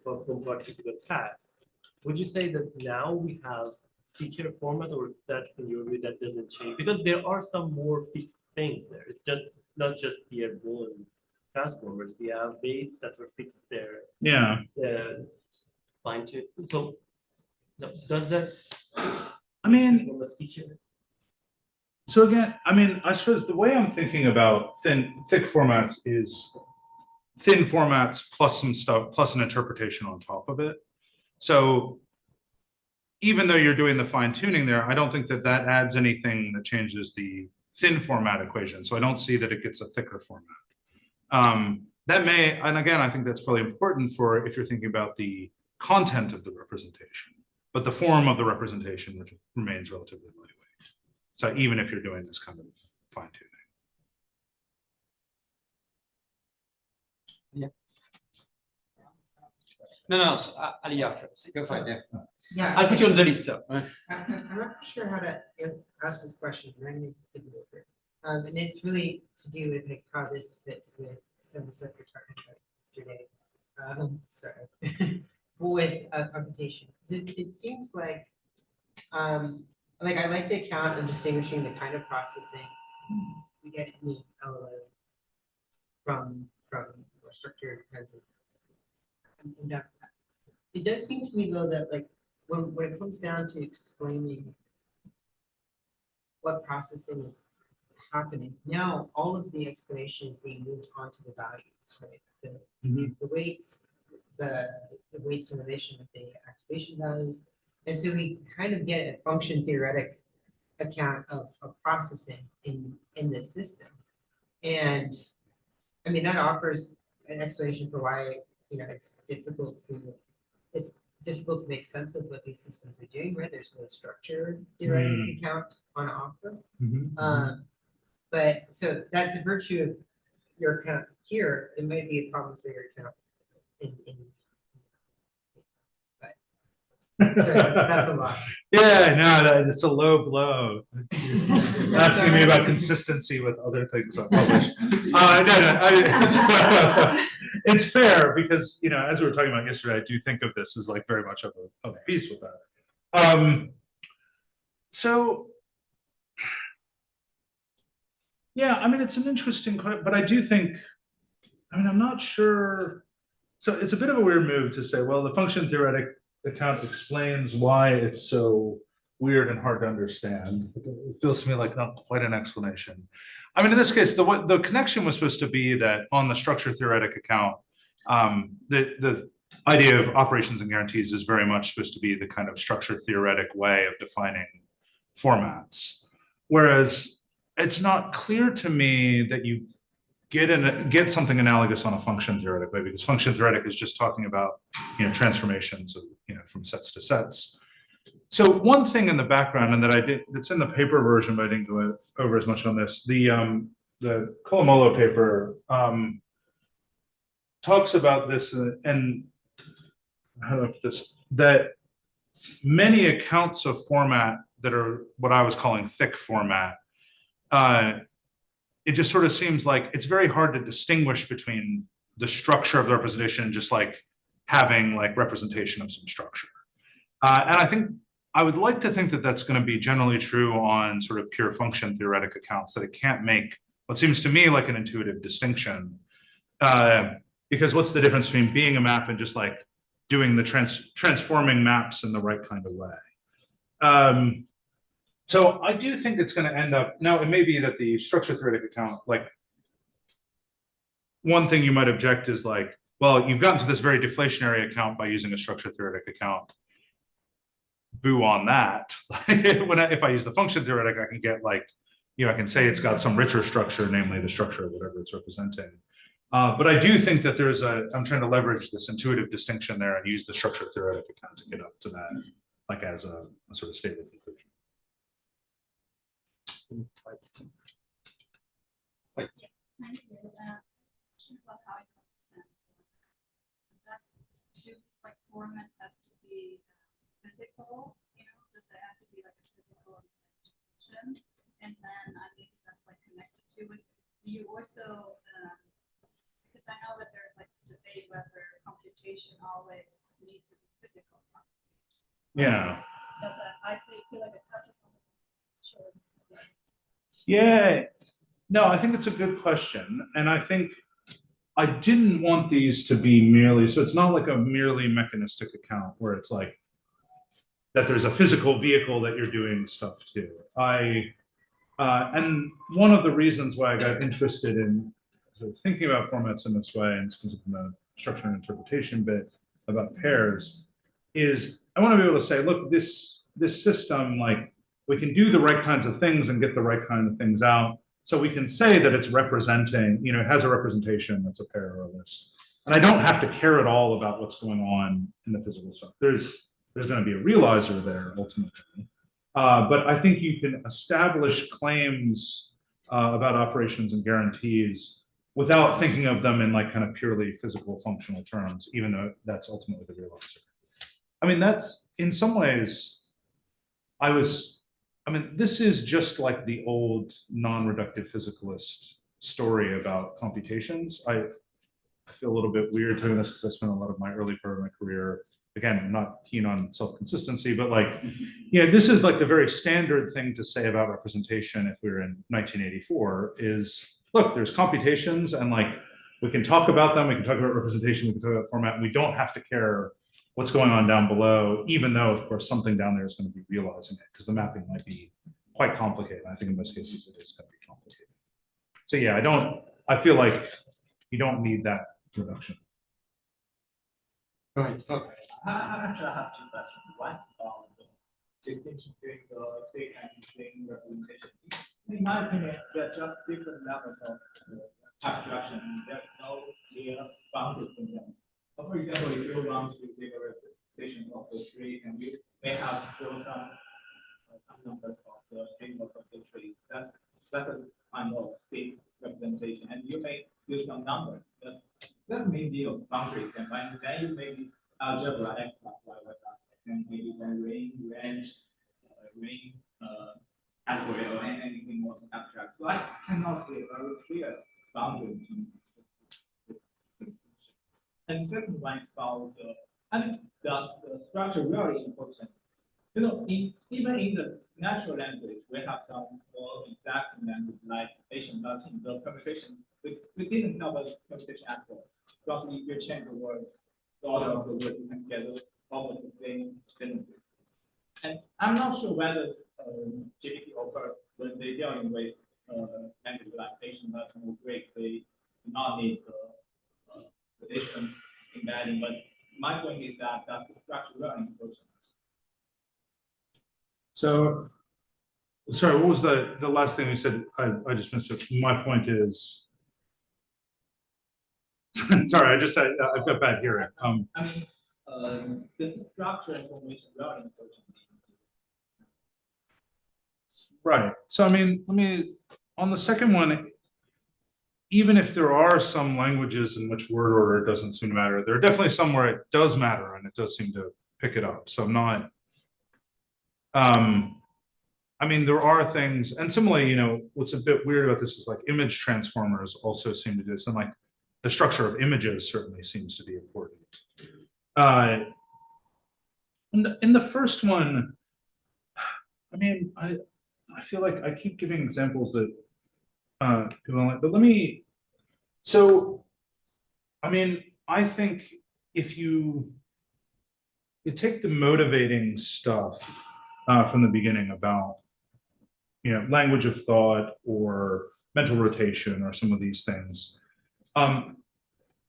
S4: from particular tasks, would you say that now we have thicker format, or that in your view that doesn't change? Because there are some more fixed things there. It's just not just bare bone transformers. We have weights that are fixed there.
S2: Yeah.
S4: Fine tune. So does that?
S2: I mean, so again, I mean, I suppose the way I'm thinking about thick formats is thin formats plus some stuff, plus an interpretation on top of it. So even though you're doing the fine tuning there, I don't think that adds anything that changes the thin format equation. So I don't see that it gets a thicker format. That may, and again, I think that's probably important for if you're thinking about the content of the representation, but the form of the representation remains relatively lightweight. So even if you're doing this kind of fine tuning.
S1: Yeah. No, so, Aliyah first. Go for it. Yeah.
S5: Yeah.
S1: I'll put you on the list. So.
S5: I'm not sure how to ask this question, but I'm going to think over it. And it's really to do with like how this fits with some stuff you're talking about yesterday. Sorry, with computation. It seems like I like the account of distinguishing the kind of processing we get in the LLM from more structured kinds of. It does seem to me though that like when it comes down to explaining what processing is happening, now all of the explanation is being moved onto the values, right? The weights, the weights in relation with the activation values. And so we kind of get a function theoretic account of processing in this system. And I mean, that offers an explanation for why, it's difficult to make sense of what these systems are doing, right? There's no structure theoretic account on offer. But so that's a virtue of your account here. It might be a problem for your account so that's a lot.
S2: Yeah, no, it's a low blow. Asking me about consistency with other things I published. It's fair because, as we were talking about yesterday, I do think of this as like very much of a piece with that. So, yeah, I mean, it's an interesting question, but I do think, I'm not sure. So it's a bit of a weird move to say, well, the function theoretic account explains why it's so weird and hard to understand. It feels to me like not quite an explanation. I mean, in this case, the connection was supposed to be that on the structure theoretic account, the idea of operations and guarantees is very much supposed to be the kind of structure theoretic way of defining formats. Whereas it's not clear to me that you get something analogous on a function theoretic way, because function theoretic is just talking about transformations of from sets to sets. So one thing in the background, and it's in the paper version, but I didn't go over as much on this. The Colomolo paper talks about this, and how do I put this, that many accounts of format that are what I was calling thick format, it just sort of seems like it's very hard to distinguish between the structure of the representation and just like having like representation of some structure. And I think I would like to think that that's going to be generally true on sort of pure function theoretic accounts, that it can't make what seems to me like an intuitive distinction. Because what's the difference between being a map and just like doing the transforming maps in the right kind of way? So I do think it's going to end up, now it may be that the structure theoretic account, like one thing you might object is like, well, you've gotten to this very deflationary account by using a structure theoretic account. Boo on that. If I use the function theoretic, I can get like, you know, I can say it's got some richer structure, namely the structure of whatever it's representing. But I do think that there's I'm trying to leverage this intuitive distinction there and use the structure theoretic account to get up to that, like as a sort of stable conclusion.
S6: About how I understand do these like formats have to be physical, you know, does it have to be like a physical institution? And then I think that's like connected to it. You also, because I know that there's like this debate whether computation always needs to be physical computation.
S2: Yeah.
S6: Does that, I feel like it touches on the sure.
S2: Yeah. No, I think it's a good question. And I think I didn't want these to be merely, so it's not like a merely mechanistic account where it's like that there's a physical vehicle that you're doing stuff to. And one of the reasons why I got interested in sort of thinking about formats in this way, and it's because of the structure and interpretation bit about pairs, is I want to be able to say, look, this system, like we can do the right kinds of things and get the right kind of things out. So we can say that it's representing, you know, it has a representation that's a pair or a list. And I don't have to care at all about what's going on in the physical stuff. There's going to be a realizer there ultimately. But I think you can establish claims about operations and guarantees without thinking of them in like kind of purely physical functional terms, even though that's ultimately the realizer. I mean, that's in some ways, I mean, this is just like the old non-reductive physicalist story about computations. I feel a little bit weird doing this because I spent a lot of my early part of my career, again, I'm not keen on self-consistency, but like, you know, this is like the very standard thing to say about representation if we were in 1984 is, look, there's computations and like, we can talk about them, we can talk about representation, we can talk about format, and we don't have to care what's going on down below, even though, of course, something down there is going to be realizing it, because the mapping might be quite complicated. I think in most cases it is going to be complicated. So yeah, I feel like you don't need that reduction.
S1: Right. Okay.
S3: Actually, I have two questions. One about the distinction between the state and string representation. In my opinion, there are just different levels of abstraction. There's no clear boundary from them. For example, if you want to take a representation of the tree, and you may have to show some numbers of the symbols of the tree. That's a kind of state representation, and you may use some numbers. That may be a boundary, and then you may be algebra x plus y plus, and maybe then range, category, or anything more abstract. So I cannot see a very clear boundary between. And the second one is about does the structure really important? You know, even in the natural language, we have some more exact language like Asian Latin, the permutation. We didn't have a permutation at all. Because if you change the words, the order of the word, you can get almost the same sentences. And I'm not sure whether GPT or BERT, when they dealing with language like Asian Latin or Greek, they do not need the addition embedding. But my point is that that's the structure really important.
S2: So, sorry, what was the last thing you said? I just missed it. My point is, sorry, I've got bad hearing.
S3: I mean, the structure information really important.
S2: Right. So, I mean, on the second one, even if there are some languages in which word order doesn't seem to matter, there are definitely some where it does matter and it does seem to pick it up. So I'm not, I mean, there are things, and similarly, you know, what's a bit weird about this is like image transformers also seem to do this, and like the structure of images certainly seems to be important. In the first one, I mean, I feel like I keep giving examples that people like, but let me, so, I mean, I think if you take the motivating stuff from the beginning about, you know, language of thought or mental rotation or some of these things,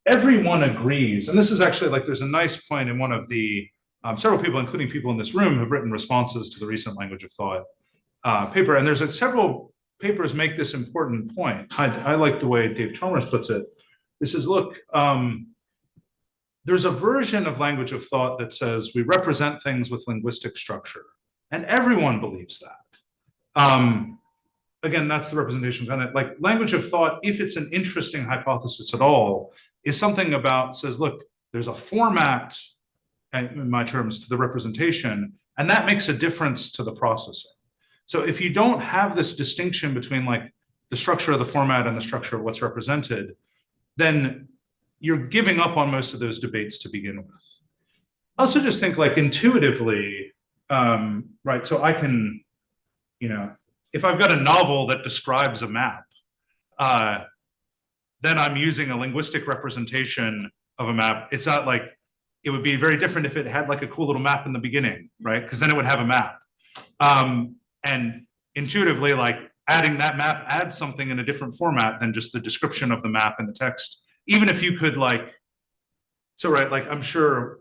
S2: everyone agrees, and this is actually like, there's a nice point in one of the, several people, including people in this room, have written responses to the recent language of thought paper, and there's several papers make this important point. I like the way Dave Chalmers puts it. This is, look, there's a version of language of thought that says we represent things with linguistic structure, and everyone believes that. Again, that's the representation kind of like language of thought, if it's an interesting hypothesis at all, is something about, says, look, there's a format, in my terms, to the representation, and that makes a difference to the processing. So if you don't have this distinction between like the structure of the format and the structure of what's represented, then you're giving up on most of those debates to begin with. I also just think like intuitively, right, so I can, you know, if I've got a novel that describes a map, then I'm using a linguistic representation of a map. It's not like, it would be very different if it had like a cool little map in the beginning, right? Because then it would have a map. And intuitively, like adding that map adds something in a different format than just the description of the map in the text. Even if you could like, so right, like I'm sure,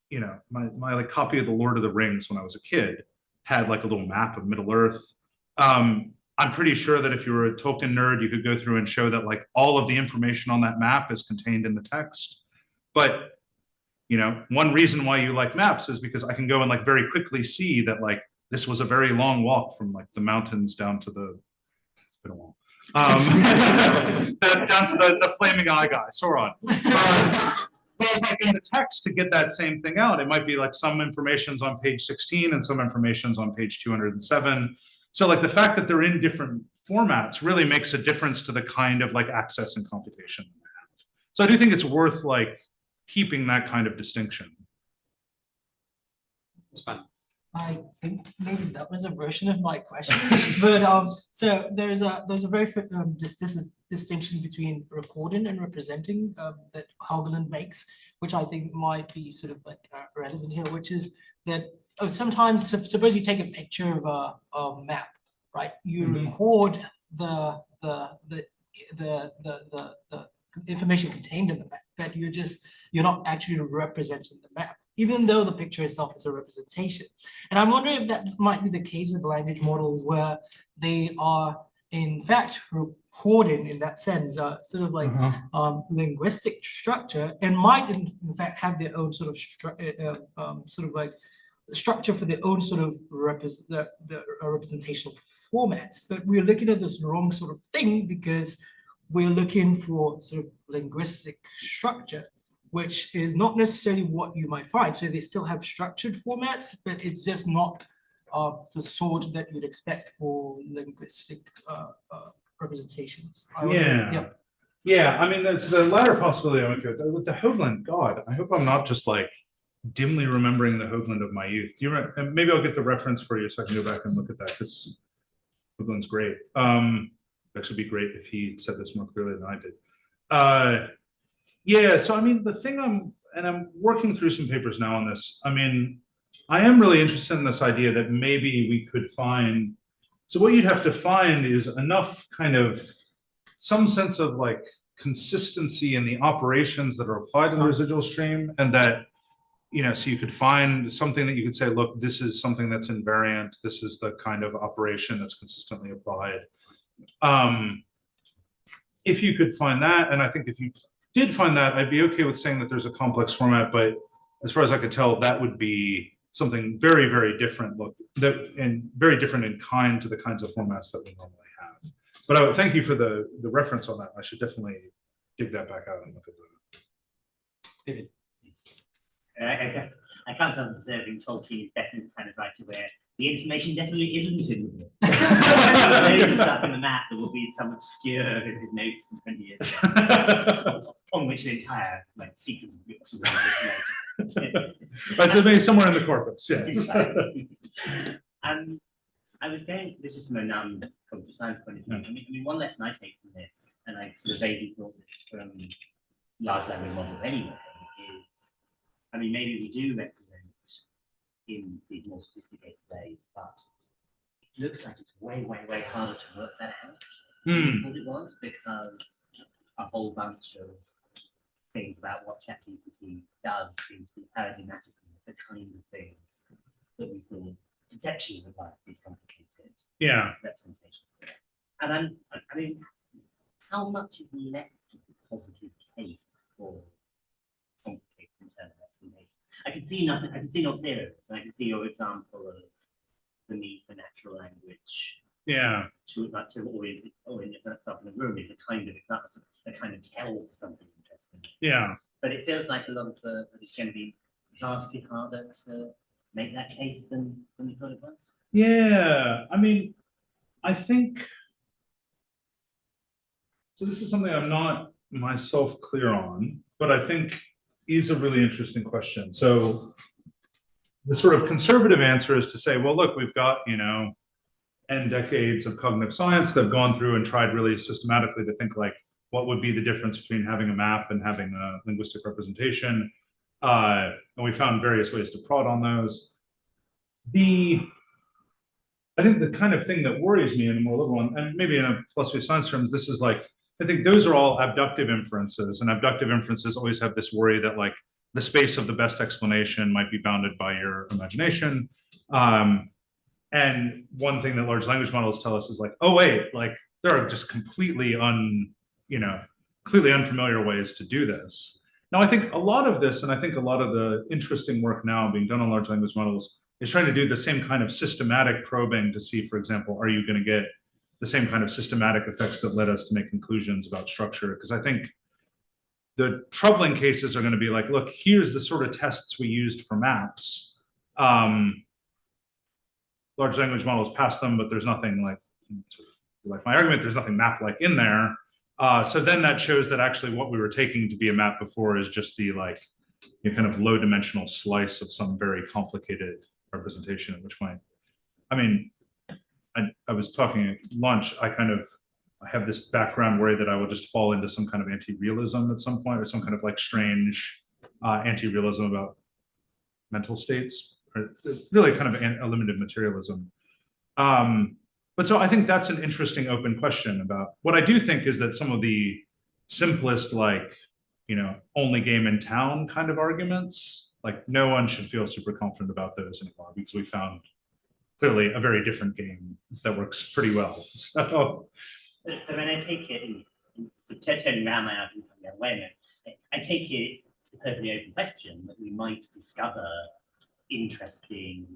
S2: you know, my like copy of the Lord of the Rings when I was a kid had like a little map of Middle Earth. I'm pretty sure that if you were a Tolkien nerd, you could go through and show that like all of the information on that map is contained in the text. But, you know, one reason why you like maps is because I can go and like very quickly see that like this was a very long walk from like the mountains down to the, it's been a while, down to the flaming eye guy, Sauron. Whereas like in the text, to get that same thing out, it might be like some information's on page 16 and some information's on page 207. So like the fact that they're in different formats really makes a difference to the kind of like access and computation that they have. So I do think it's worth like keeping that kind of distinction.
S1: It's fine.
S7: I think maybe that was a version of my question, but so there's a very distinction between recording and representing that Haugland makes, which I think might be sort of like relevant here, which is that sometimes suppose you take a picture of a map, right? You record the information contained in the map, but you're not actually representing the map, even though the picture itself is a representation. And I'm wondering if that might be the case with language models where they are in fact recording in that sense, sort of like linguistic structure, and might in fact have their own sort of structure for their own sort of representational formats. But we're looking at this wrong sort of thing because we're looking for sort of linguistic structure, which is not necessarily what you might find. So they still have structured formats, but it's just not the sort that you'd expect for linguistic representations.
S2: Yeah, I mean, that's the latter possibility. With the Hoagland, God, I hope I'm not just like dimly remembering the Hoagland of my youth. Do you remember? Maybe I'll get the reference for you so I can go back and look at that, because Hoagland's great. Actually be great if he said this more clearly than I did. Yeah, so I mean, the thing I'm working through some papers now on this. I mean, I am really interested in this idea that maybe we could find, so what you'd have to find is enough kind of some sense of like consistency in the operations that are applied in the residual stream, and that, you know, so you could find something that you could say, look, this is something that's invariant, this is the kind of operation that's consistently applied. If you could find that, and I think if you did find that, I'd be okay with saying that there's a complex format, but as far as I could tell, that would be something very, very different, and very different in kind to the kinds of formats that we normally have. But thank you for the reference on that. I should definitely dig that back out and look at that.
S8: I can't help observing Tolkien is definitely the kind of writer where the information definitely isn't in the book. Loads of stuff in the map that will be some obscure in his notes from 20 years ago, on which an entire sequence of books will be later.
S2: Right, so maybe somewhere in the corpus, yeah.
S8: I was going, this is from a computer science point of view. I mean, one lesson I take from this, and I sort of vaguely thought this from large language models anyway, is, I mean, maybe we do represent in these more sophisticated ways, but it looks like it's way, way, way harder to work that out than I thought it was, because a whole bunch of things about what ChatGPT does seem to be paradigmatic of the kind of things that we thought conceptually would like these complicated representations. And I mean, how much is left of the positive case for complicated internal representations? I can see nothing. I can see not zero. So I can see your example of the need for natural language.
S2: Yeah.
S8: To orient itself in the room is a kind of example, a kind of tell for something interesting.
S2: Yeah.
S8: But it feels like a lot of it's going to be vastly harder to make that case than we thought it was.
S2: Yeah. I mean, I think so. This is something I'm not myself clear on, but I think is a really interesting question. So the sort of conservative answer is to say, well, look, we've got, N decades of cognitive science that have gone through and tried really systematically to think like, what would be the difference between having a map and having a linguistic representation? And we found various ways to prod on those. I think the kind of thing that worries me in a more liberal one, and maybe in a philosophy of science terms, this is like, I think those are all abductive inferences, and abductive inferences always have this worry that like the space of the best explanation might be bounded by your imagination. And one thing that large language models tell us is like, oh wait, like there are just completely unfamiliar ways to do this. Now, I think a lot of this, and I think a lot of the interesting work now being done on large language models is trying to do the same kind of systematic probing to see, for example, are you going to get the same kind of systematic effects that led us to make conclusions about structure? Because I think the troubling cases are going to be like, look, here's the sort of tests we used for maps. Large language models pass them, but there's nothing like my argument, there's nothing map-like in there. So then that shows that actually what we were taking to be a map before is just the kind of low dimensional slice of some very complicated representation, at which point, I mean, I was talking at lunch, I have this background worry that I will just fall into some kind of anti-realism at some point, or some kind of like strange anti-realism about mental states, or really kind of a limited materialism. But so I think that's an interesting open question about what I do think is that some of the simplest, only game in town kind of arguments, like no one should feel super confident about those anymore, because we found clearly a very different game that works pretty well. So,
S8: I mean, I take it, so turning around my argument from the other way, I take it it's a perfectly open question that we might discover interesting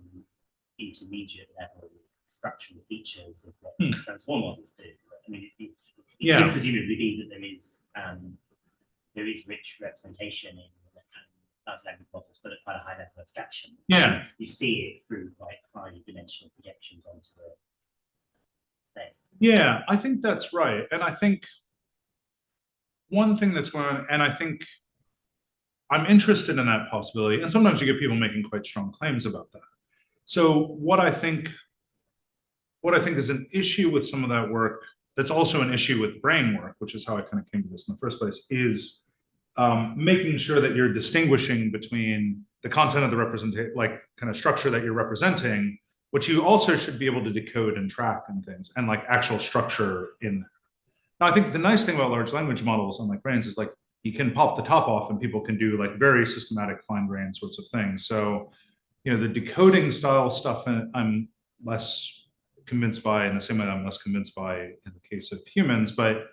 S8: intermediate level structural features of what transform models do. I mean, it could presumably be that there is rich representation in large language models, but at quite a high level of abstraction.
S2: Yeah.
S8: You see it through quite high dimensional projections onto a space.
S2: Yeah, I think that's right. And I think one thing that's going on, and I think I'm interested in that possibility, and sometimes you get people making quite strong claims about that. So what I think is an issue with some of that work, that's also an issue with brain work, which is how I kind of came to this in the first place, is making sure that you're distinguishing between the content of the representation, like kind of structure that you're representing, which you also should be able to decode and track and things, and like actual structure in there. Now, I think the nice thing about large language models, unlike brains, is like you can pop the top off and people can do like very systematic fine-grained sorts of things. So, the decoding style stuff, I'm less convinced by, in the same way I'm less convinced by in the case of humans. But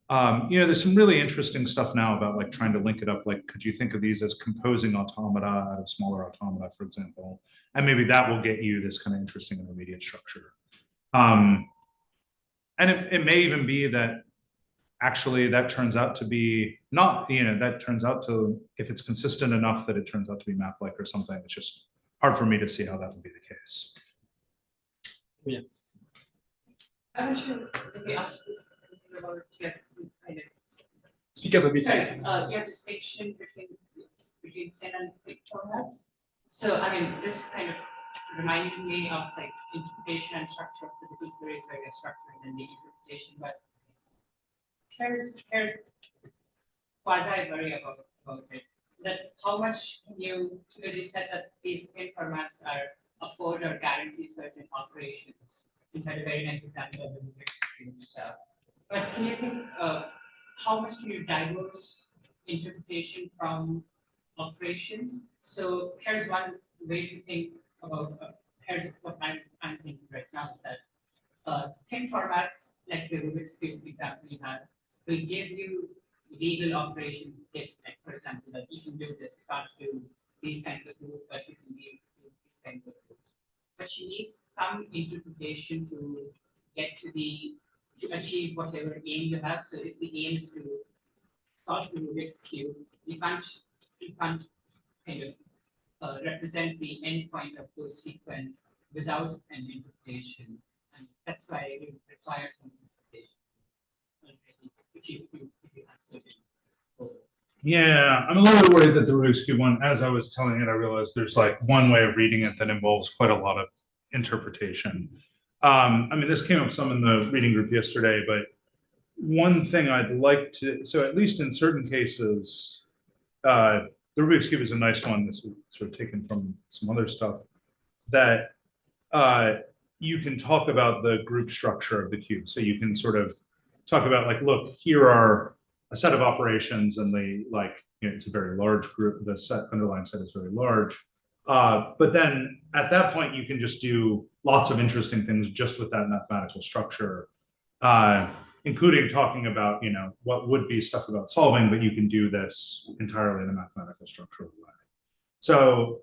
S2: there's some really interesting stuff now about like trying to link it up. Like, could you think of these as composing automata out of smaller automata, for example? And maybe that will get you this kind of interesting intermediate structure. And And it may even be that actually that turns out to be not, that turns out to, if it's consistent enough that it turns out to be map-like or something, it's just hard for me to see how that would be the case.
S1: Yeah.
S9: I'm not sure if we asked this about kind of.
S1: Speak up a bit.
S9: Sorry, your distinction between thin and thick formats. So I mean, this kind of reminded me of like interpretation and structure of physical theory, so your structure and then the interpretation. But here's quasi worry about it. Is that how much can you, because you said that these thin formats afford or guarantee certain operations. You had a very nice example of the mixed stuff. But can you think how much can you divorce interpretation from operations? So here's one way to think about, here's what I'm thinking right now is that thin formats, like the Rubik's Cube example you had, will give you legal operations, like for example, that you can do this, you can't do these kinds of rules, but you can do these kinds of rules. But you need some interpretation to get to achieve whatever aim you have. So if the aim is to solve the Rubik's Cube, you can't kind of represent the endpoint of those sequence without an interpretation, and that's why it requires some interpretation. If you have certain goals.
S2: Yeah, I'm a little bit worried that the Rubik's Cube one, as I was telling it, I realized there's like one way of reading it that involves quite a lot of interpretation. I mean, this came up some in the reading group yesterday, but one thing I'd like to, so at least in certain cases, the Rubik's Cube is a nice one. This is sort of taken from some other stuff that you can talk about the group structure of the cube. So you can sort of talk about like, look, here are a set of operations and they like, it's a very large group. The underlying set is very large. But then at that point, you can just do lots of interesting things just with that mathematical structure, including talking about, what would be stuff about solving, but you can do this entirely in a mathematical structural way. So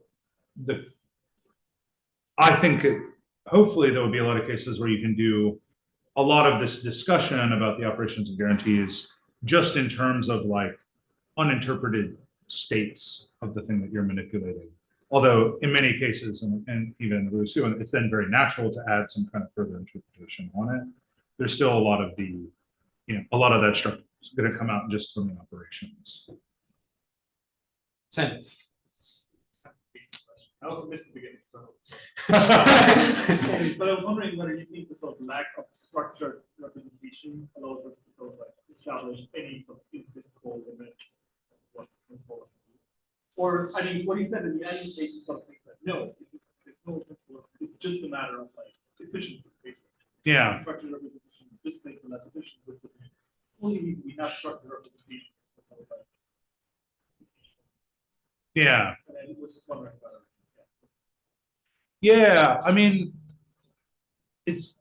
S2: I think hopefully there will be a lot of cases where you can do a lot of this discussion about the operations and guarantees just in terms of like uninterpreted states of the thing that you're manipulating. Although in many cases, and even in the Rubik's Cube, it's then very natural to add some kind of further interpretation on it. There's still a lot of a lot of that structure is going to come out just from the operations.
S1: 10.
S10: I also missed the beginning, so. But I was wondering whether you think the sort of lack of structured representation allows us to sort of like establish any sort of invisible limits of what principles can do. Or, I mean, what you said in the end made you sort of think that no, it's no principle, it's just a matter of like efficiency, basically.
S2: Yeah.
S10: Structured representation just makes it less efficient, which only means we have structured representation for sort of like.
S2: Yeah.
S10: And I was just wondering whether.
S2: Yeah, I mean,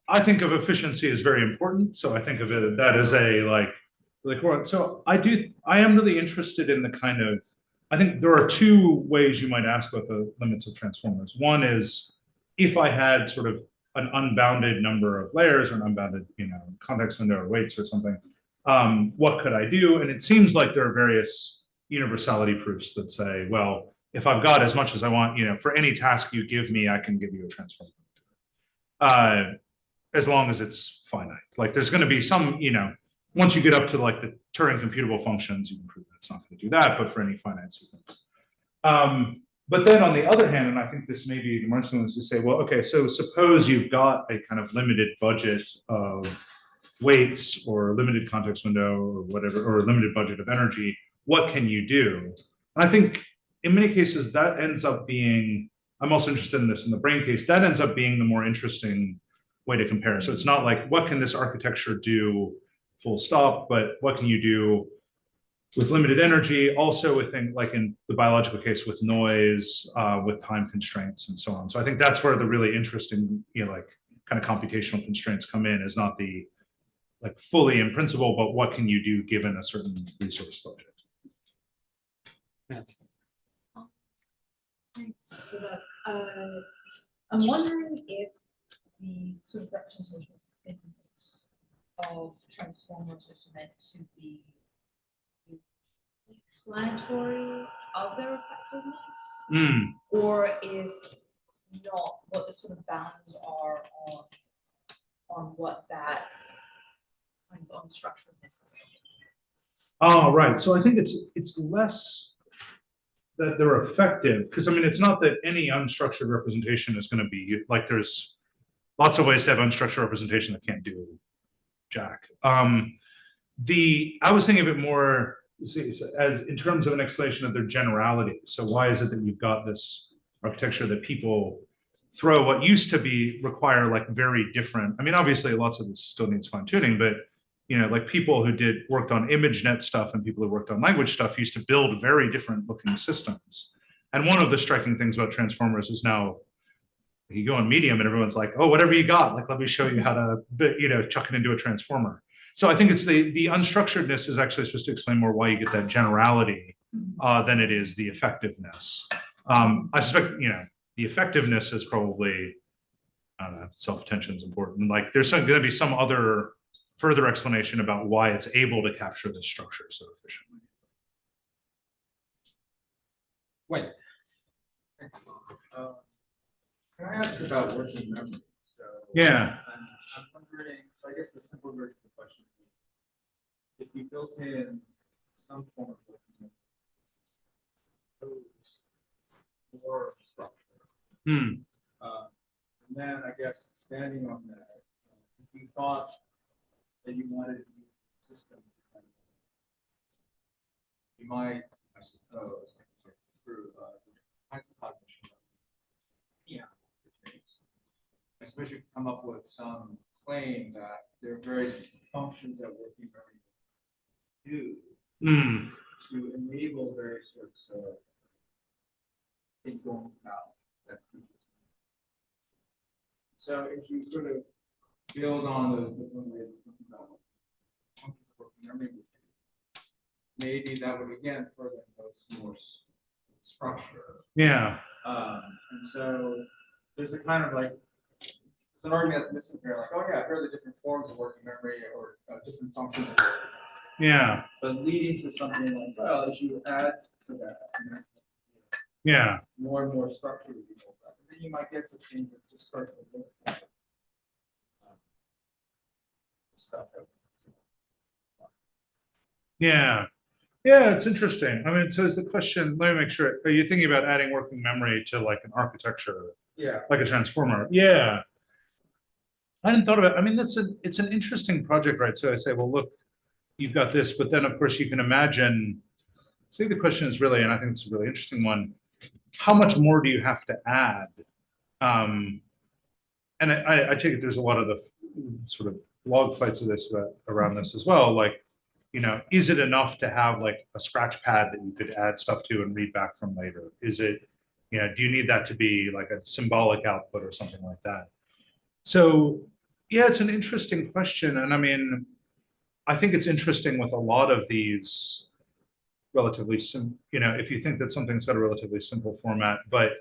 S2: I think of efficiency as very important. So I think of it that as a like, so I am really interested in the kind of, I think there are two ways you might ask about the limits of transformers. One is if I had sort of an unbounded number of layers or an unbounded, context window or weights or something, what could I do? And it seems like there are various universality proofs that say, well, if I've got as much as I want, for any task you give me, I can give you a transformer. As long as it's finite. Like there's going to be some, once you get up to like the Turing computable functions, you can prove that it's not going to do that, but for any finite sequence. But then on the other hand, and I think this may be the more interesting is to say, well, okay, so suppose you've got a kind of limited budget of weights or limited context window or whatever, or a limited budget of energy, what can you do? And I think in many cases that ends up being, I'm also interested in this in the brain case, that ends up being the more interesting way to compare. So it's not like, what can this architecture do full stop, but what can you do with limited energy, also with things like in the biological case with noise, with time constraints and so on. So I think that's where the really interesting, like kind of computational constraints come in, is not the like fully in principle, but what can you do given a certain resource budget?
S1: Yeah.
S11: Thanks for that. I'm wondering if the sort of representation of fitness of transformers is meant to be explanatory of their effectiveness, or if not, what the sort of bounds are on what that kind of unstructuredness is.
S2: Oh, right. So I think it's less that they're effective, because I mean, it's not that any unstructured representation is going to be like, there's lots of ways to have unstructured representation that can't do jack. I was thinking of it more as in terms of an explanation of their generality. So why is it that you've got this architecture that people throw what used to be require like very different, I mean, obviously lots of this still needs fine tuning, but you know, like people who worked on ImageNet stuff and people who worked on language stuff used to build very different looking systems. And one of the striking things about transformers is now you go on Medium and everyone's like, oh, whatever you got, like, let me show you how to, you know, chuck it into a transformer. So I think it's the unstructuredness is actually supposed to explain more why you get that generality than it is the effectiveness. I suspect, you know, the effectiveness is probably, I don't know, self-attention is important. Like there's going to be some other further explanation about why it's able to capture this structure so efficiently.
S1: Wait.
S12: Can I ask about working memory? So,
S2: Yeah.
S12: I'm wondering, so I guess the simple version of the question is, if we built in some form of working memory, or structure, and then I guess standing on that, if you thought that you wanted to use the system, you might, I suppose, through cognition. Yeah. I suppose you could come up with some claim that there are various functions that working memory do to enable various sorts of things going about that. So if you sort of build on those different ways of thinking about what functions of working memory would do, maybe that would again further those more structure.
S2: Yeah.
S12: And so there's a kind of like, it's an argument that's missing here, like, oh yeah, here are the different forms of working memory or different functions of working memory.
S2: Yeah.
S12: But leading to something like, well, as you add to that,
S2: yeah,
S12: more and more structure would be built up. And then you might get to things that just start to look like stuff that.
S2: Yeah. Yeah, it's interesting. I mean, so is the question, let me make sure, are you thinking about adding working memory to like an architecture?
S12: Yeah.
S2: Like a transformer? Yeah. I hadn't thought about it. I mean, it's an interesting project, right? So I say, well, look, you've got this, but then of course you can imagine, see, the question is really, and I think it's a really interesting one, how much more do you have to add? And I take it there's a lot of the sort of log fights of this around this as well. Like, you know, is it enough to have like a scratch pad that you could add stuff to and read back from later? Is it, you know, do you need that to be like a symbolic output or something like that? So yeah, it's an interesting question. And I mean, I think it's interesting with a lot of these relatively you know, if you think that something's got a relatively simple format, but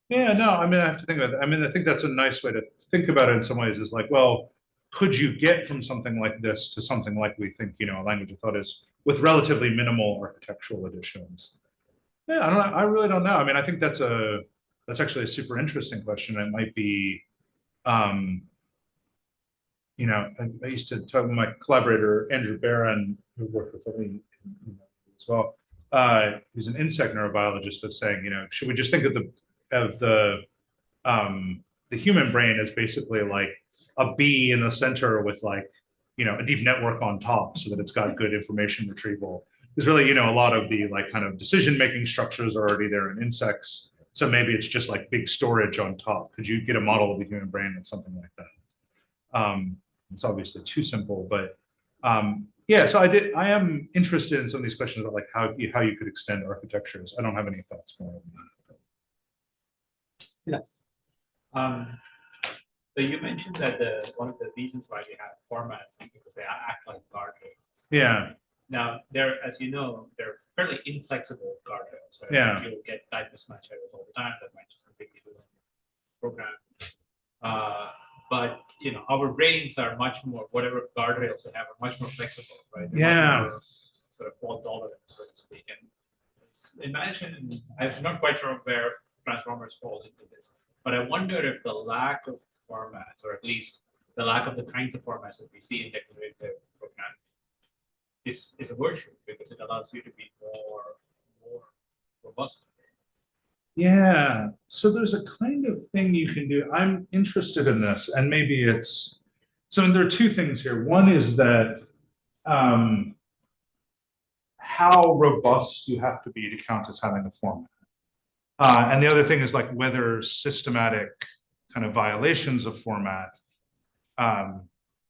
S2: yeah, no, I mean, I have to think about that. I mean, I think that's a nice way to think about it in some ways is like, well, could you get from something like this to something like we think, you know, a language of thought is with relatively minimal architectural additions? Yeah, I don't know. I really don't know. I mean, I think that's actually a super interesting question. It might be, you know, I used to talk with my collaborator, Andrew Barron, who worked with me as well, who's an insect neurobiologist, of saying, you know, should we just think of the human brain as basically like a bee in the center with like, you know, a deep network on top so that it's got good information retrieval. Because really, you know, a lot of the like kind of decision-making structures are already there in insects. So maybe it's just like big storage on top. Could you get a model of the human brain that's something like that? It's obviously too simple, but yeah, so I am interested in some of these questions about like how you could extend architectures. I don't have any thoughts more on that.
S13: Yes. So you mentioned that one of the reasons why we have formats is because they act like guardrails.
S2: Yeah.
S13: Now, as you know, they're fairly inflexible guardrails. Right?
S2: Yeah.
S13: You'll get type mismatch errors all the time that might just completely ruin the program. but our brains are much more, whatever guardrails they have are much more flexible, right? They're
S2: Yeah.
S13: much more sort of fault tolerant, so to speak. And imagine, I'm not quite sure where transformers fall into this, but I wonder if the lack of formats, or at least the lack of the kinds of formats that we see in declarative programming, is a virtue, because it allows you to be more robust.
S2: Yeah, so there's a kind of thing you can do. I'm interested in this, and maybe it's, so there are two things here. One is that how robust you have to be to count as having a format. And the other thing is like whether systematic kind of violations of format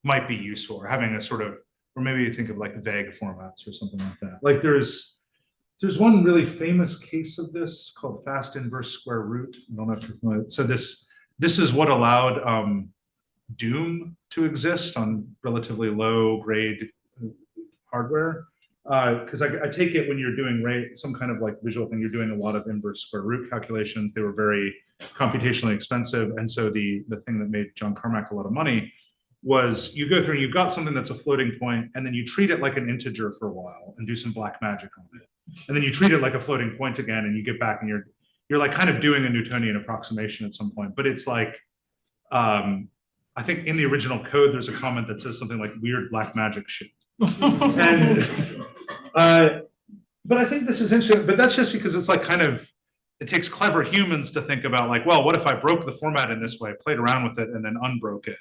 S2: might be useful, or having a sort of, or maybe you think of like vague formats or something like that. Like there's one really famous case of this called fast inverse square root. I don't know if you're familiar. So this is what allowed Doom to exist on relatively low grade hardware. Because I take it when you're doing some kind of like visual thing, you're doing a lot of inverse square root calculations. They were very computationally expensive. And so the thing that made John Carmack a lot of money was you go through and you've got something that's a floating point, and then you treat it like an integer for a while and do some black magic on it. And then you treat it like a floating point again, and you get back and you're like kind of doing a Newtonian approximation at some point. But it's like, I think in the original code, there's a comment that says something like weird black magic shit. And but I think this is interesting, but that's just because it's like kind of, it takes clever humans to think about like, well, what if I broke the format in this way, played around with it, and then unbroke it?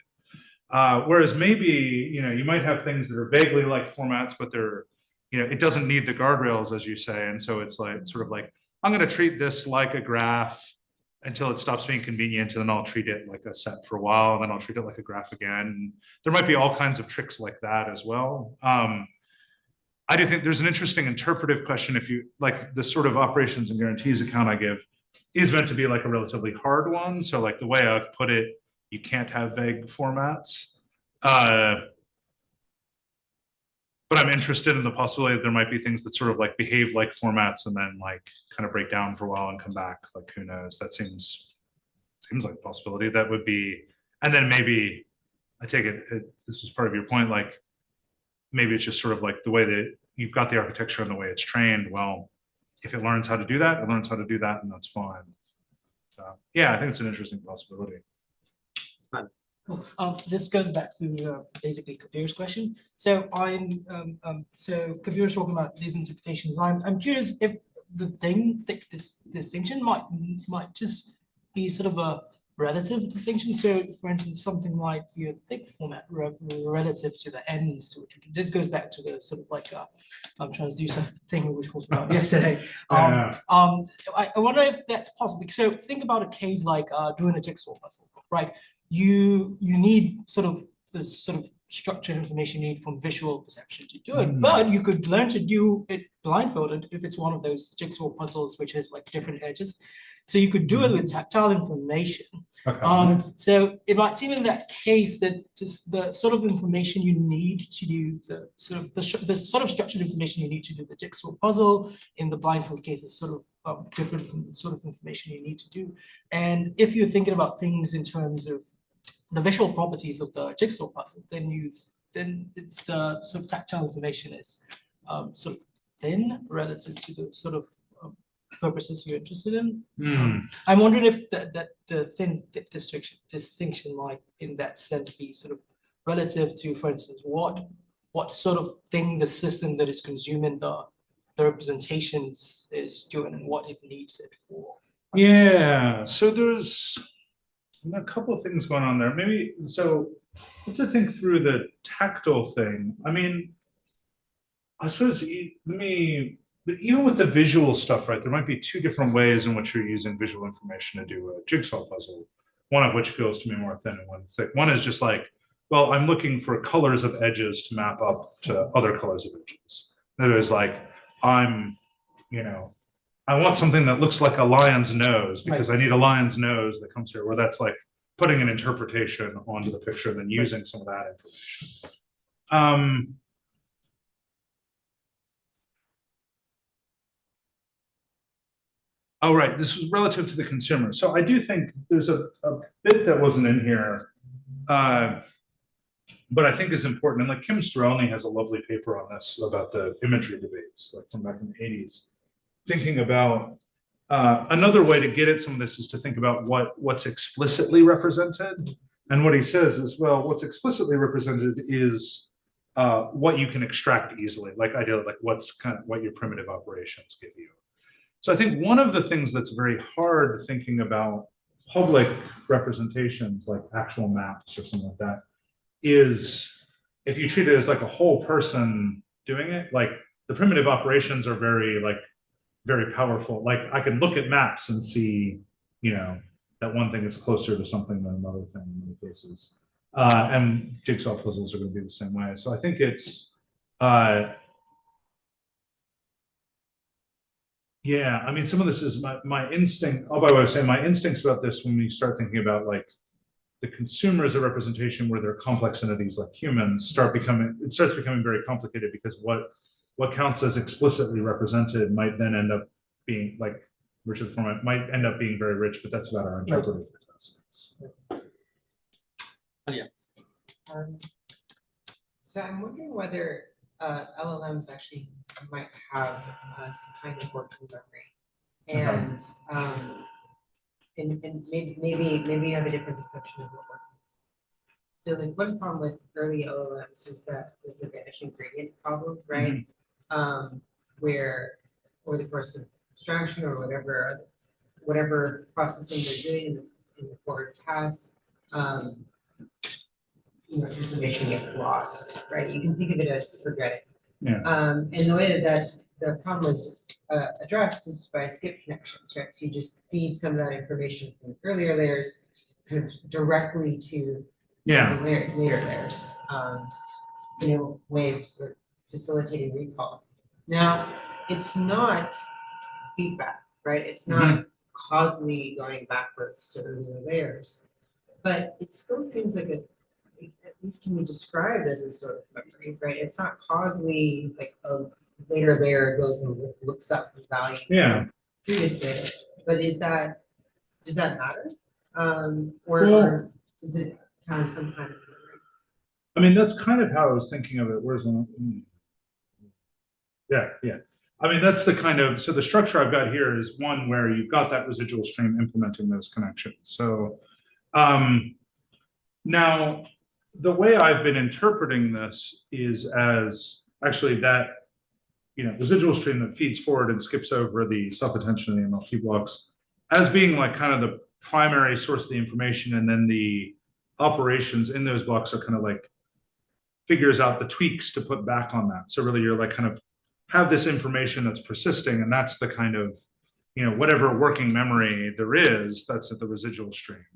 S2: Whereas maybe, you might have things that are vaguely like formats, but they're, it doesn't need the guardrails, as you say. And so it's like, sort of like, I'm going to treat this like a graph until it stops being convenient, and then I'll treat it like a set for a while, and then I'll treat it like a graph again. There might be all kinds of tricks like that as well. I do think there's an interesting interpretive question. If you like the sort of operations and guarantees account I give is meant to be like a relatively hard one. So like the way I've put it, you can't have vague formats. But I'm interested in the possibility that there might be things that sort of like behave like formats and then like kind of break down for a while and come back. Like who knows? That seems like a possibility. That would be, and then maybe I take it this is part of your point, like maybe it's just sort of like the way that you've got the architecture and the way it's trained. Well, if it learns how to do that, it learns how to do that, and that's fine. So yeah, I think it's an interesting possibility.
S7: This goes back to basically Kabir's question. So so Kabir's talking about these interpretations. I'm curious if the this distinction might just be sort of a relative distinction. So for instance, something like your thick format relative to the ends, which this goes back to the sort of like transducer thing we talked about yesterday. I wonder if that's possible. So think about a case like doing a jigsaw puzzle, right? You need sort of the sort of structured information you need from visual perception to do it, but you could learn to do it blindfolded if it's one of those jigsaw puzzles which has like different edges. So you could do it with tactile information.
S2: Okay.
S7: So it might seem in that case that just the sort of information you need to do the sort of structured information you need to do the jigsaw puzzle in the blindfold case is sort of different from the sort of information you need to do. And if you're thinking about things in terms of the visual properties of the jigsaw puzzle, then it's the sort of tactile information is sort of thin relative to the sort of purposes you're interested in. I'm wondering if the thick distinction might, in that sense, be sort of relative to, for instance, what sort of thing the system that is consuming the representations is doing and what it needs it for.
S2: Yeah. So there's a couple of things going on there. Maybe so. To think through the tactile thing. I mean, I suppose but even with the visual stuff, right, there might be two different ways in which you're using visual information to do a jigsaw puzzle, one of which feels to me more thin and one thick. One is just like, well, I'm looking for colors of edges to map up to other colors of edges. That is like, I want something that looks like a lion's nose because I need a lion's nose that comes here, where that's like putting an interpretation onto the picture and then using some of that information. Oh, right. This was relative to the consumer. So I do think there's a bit that wasn't in here. but I think is important. And like Kim Sterelny has a lovely paper on this about the imagery debates, like from back in the 80s, thinking about another way to get at some of this is to think about what's explicitly represented. And what he says is, well, what's explicitly represented is what you can extract easily, like ideally, like what's kind of what your primitive operations give you. So I think one of the things that's very hard thinking about public representations, like actual maps or something like that, is if you treat it as like a whole person doing it, like the primitive operations are very powerful. Like I can look at maps and see, you know, that one thing is closer to something than another thing in many cases. And jigsaw puzzles are going to be the same way. So I think it's, yeah, I mean, some of this is my instinct. Oh, by the way, I was saying my instincts about this when we start thinking about like the consumers of representation where they're complex entities like humans starts becoming very complicated, because what counts as explicitly represented might then end up being like Richard format might end up being very rich, but that's about our interpretive capacities.
S1: Yeah.
S5: So I'm wondering whether LLMs actually might have some kind of working memory, and maybe you have a different conception of what working memory is. So the one problem with early LLMs is that was the vanishing gradient problem, right? Where over the course of abstraction or whatever processing they're doing in the forward pass, information gets lost, right? You can think of it as forgetting.
S2: Yeah.
S5: And the way that the problem was addressed is by skip connections, right? So you just feed some of that information from earlier layers kind of directly to some of the later layers, waves or facilitating recall. Now, it's not feedback, right? It's not causally going backwards to earlier layers, but it still seems like at least can be described as a sort of memory, right? It's not causally like a later layer goes and looks up the value previous layer, but does that matter? Or does it have some kind of memory?
S2: I mean, that's kind of how I was thinking of it. Where's one? Yeah. I mean, that's the kind of, so the structure I've got here is one where you've got that residual stream implementing those connections. So now the way I've been interpreting this is as actually that, residual stream that feeds forward and skips over the self-attention and the MLT blocks as being like kind of the primary source of the information, and then the operations in those blocks are kind of like figures out the tweaks to put back on that. So really you're like kind of have this information that's persisting, and that's the kind of, whatever working memory there is, that's at the residual stream.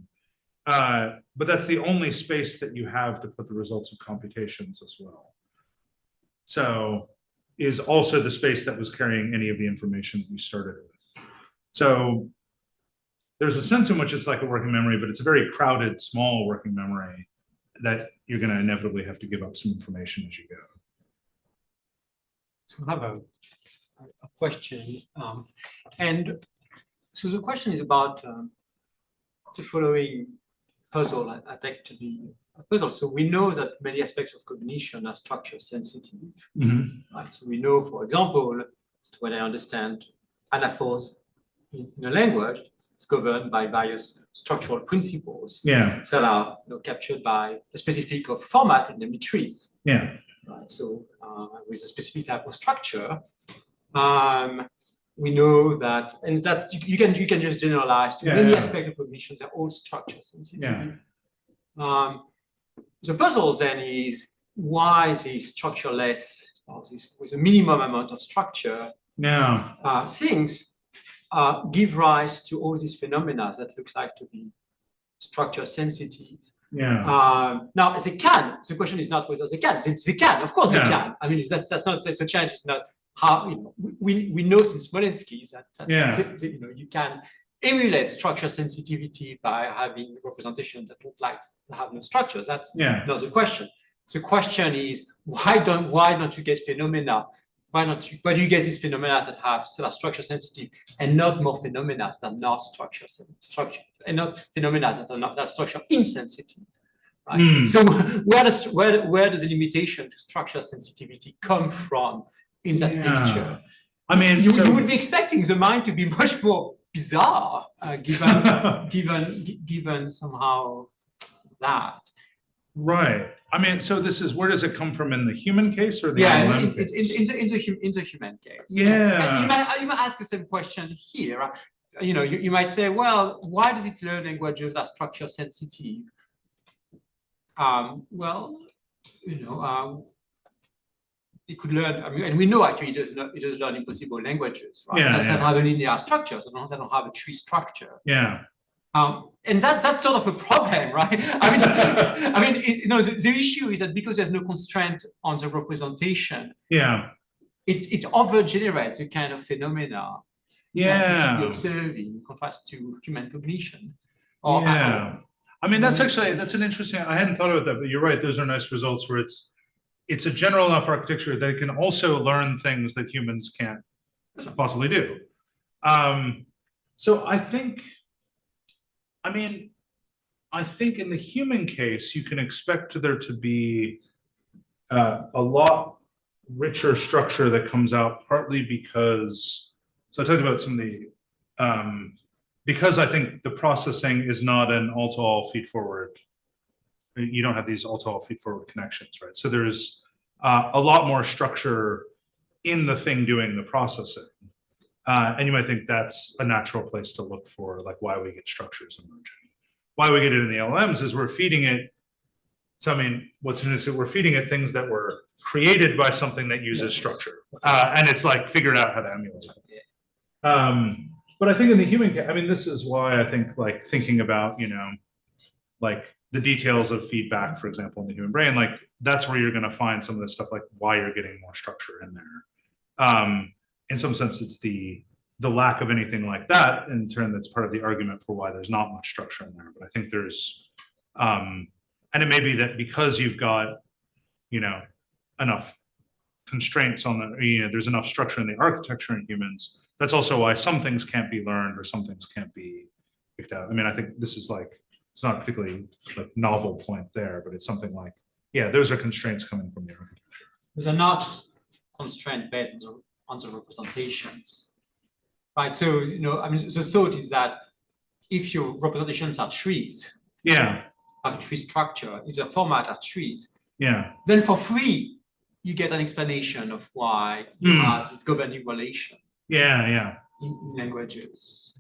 S2: But that's the only space that you have to put the results of computations as well. So is also the space that was carrying any of the information that you started with. So there's a sense in which it's like a working memory, but it's a very crowded, small working memory that you're going to inevitably have to give up some information as you go.
S1: So I have a question, and so the question is about the following puzzle. I take it to be a puzzle. So we know that many aspects of cognition are structure sensitive. Right? So we know, for example, when I understand anaphors in a language, it's governed by various structural principles that are captured by the specific of format, namely trees. Right? So with a specific type of structure, we know that, and that's you can just generalize to many aspects of cognition. They're all structure sensitive. The puzzle then is why these structureless, or this with a minimum amount of structure, things give rise to all these phenomena that look like to be structure sensitive. Now they can. The question is not whether they can. They can, of course, they can. I mean, that's not the challenge. Is not how we know since Smolensky that you can emulate structure sensitivity by having representation that look like they have no structures. That's not the question. The question is why don't you get phenomena? Why do you get these phenomena that are structure sensitive and not more phenomena that are not structure and not phenomena that are not structure insensitive? Right? So where does the limitation to structure sensitivity come from in that picture?
S2: I mean,
S1: you would be expecting the mind to be much more bizarre, given somehow that.
S2: Right. I mean, so this is, where does it come from, in the human case or the
S1: LLM
S2: case?
S1: in the human case.
S2: Yeah.
S1: And you might ask the same question here. You might say, well, why does it learn languages that are structure sensitive? Well, it could learn, and we know actually it does learn impossible languages, right? That have a linear structure, so they don't have a tree structure.
S2: Yeah.
S1: And that's sort of a problem, right? The issue is that because there's no constraint on the representation, it over-generates a kind of phenomena that you should be observing in contrast to human cognition.
S2: I mean, that's an interesting, I hadn't thought about that, but you're right, those are nice results where it's a general enough architecture that it can also learn things that humans can't possibly do. So I think in the human case, you can expect there to be a lot richer structure that comes out, partly because, so I talked about some of the, because I think the processing is not an all-to-all feed-forward. You don't have these all-to-all feed-forward connections, right? So there's a lot more structure in the thing doing the processing. And you might think that's a natural place to look for, like, why we get structures emerging. Why we get it in the LLMs is we're feeding it. So I mean, what's interesting, we're feeding it things that were created by something that uses structure, and it's like figured out how to emulate it. But I think in the human case, I mean, this is why I think, like, thinking about, like the details of feedback, for example, in the human brain, like that's where you're going to find some of this stuff, like why you're getting more structure in there. In some sense, it's the lack of anything like that in turn that's part of the argument for why there's not much structure in there. But I think there's, and it may be that because you've got, enough constraints on the, there's enough structure in the architecture in humans. That's also why some things can't be learned or some things can't be picked out. I mean, I think this is like, it's not a particularly like novel point there, but it's something like, yeah, those are constraints coming from the architecture.
S1: Those are not constraints based on the representations, right? So, the thought is that if your representations are trees, have a tree structure, if the format are trees, then for free, you get an explanation of why you have this governing relation. In languages.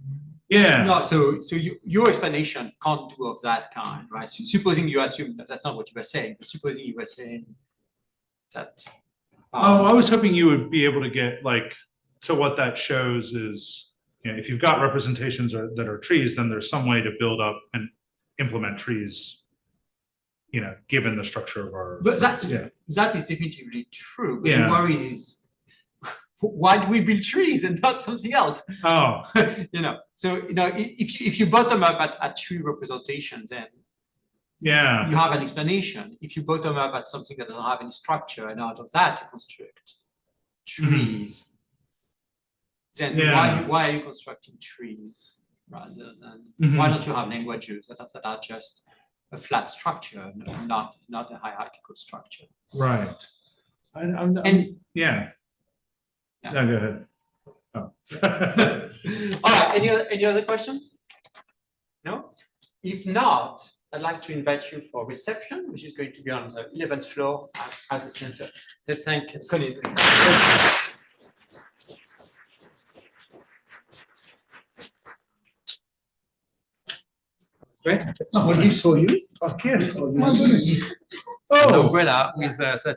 S1: No, so your explanation can't do of that kind, right? So supposing you assume that that's not what you were saying, but supposing you were saying that.
S2: I was hoping you would be able to get, like, so what that shows is, if you've got representations that are trees, then there's some way to build up and implement trees, given the structure of our.
S1: But that is definitely true. But the worry is, why do we build trees and not something else? So if you bottom up at tree representations, then you have an explanation. If you bottom up at something that doesn't have any structure, and out of that you construct trees, then why are you constructing trees rather than why don't you have languages that are just a flat structure, not a hierarchical structure?
S2: Right. Go ahead. Oh.
S1: All right. Any other questions? No? If not, I'd like to invite you for reception, which is going to be on the 11th floor at the center. So thank Colin. Great.
S2: What is for you? Okay.
S1: Oh, umbrella with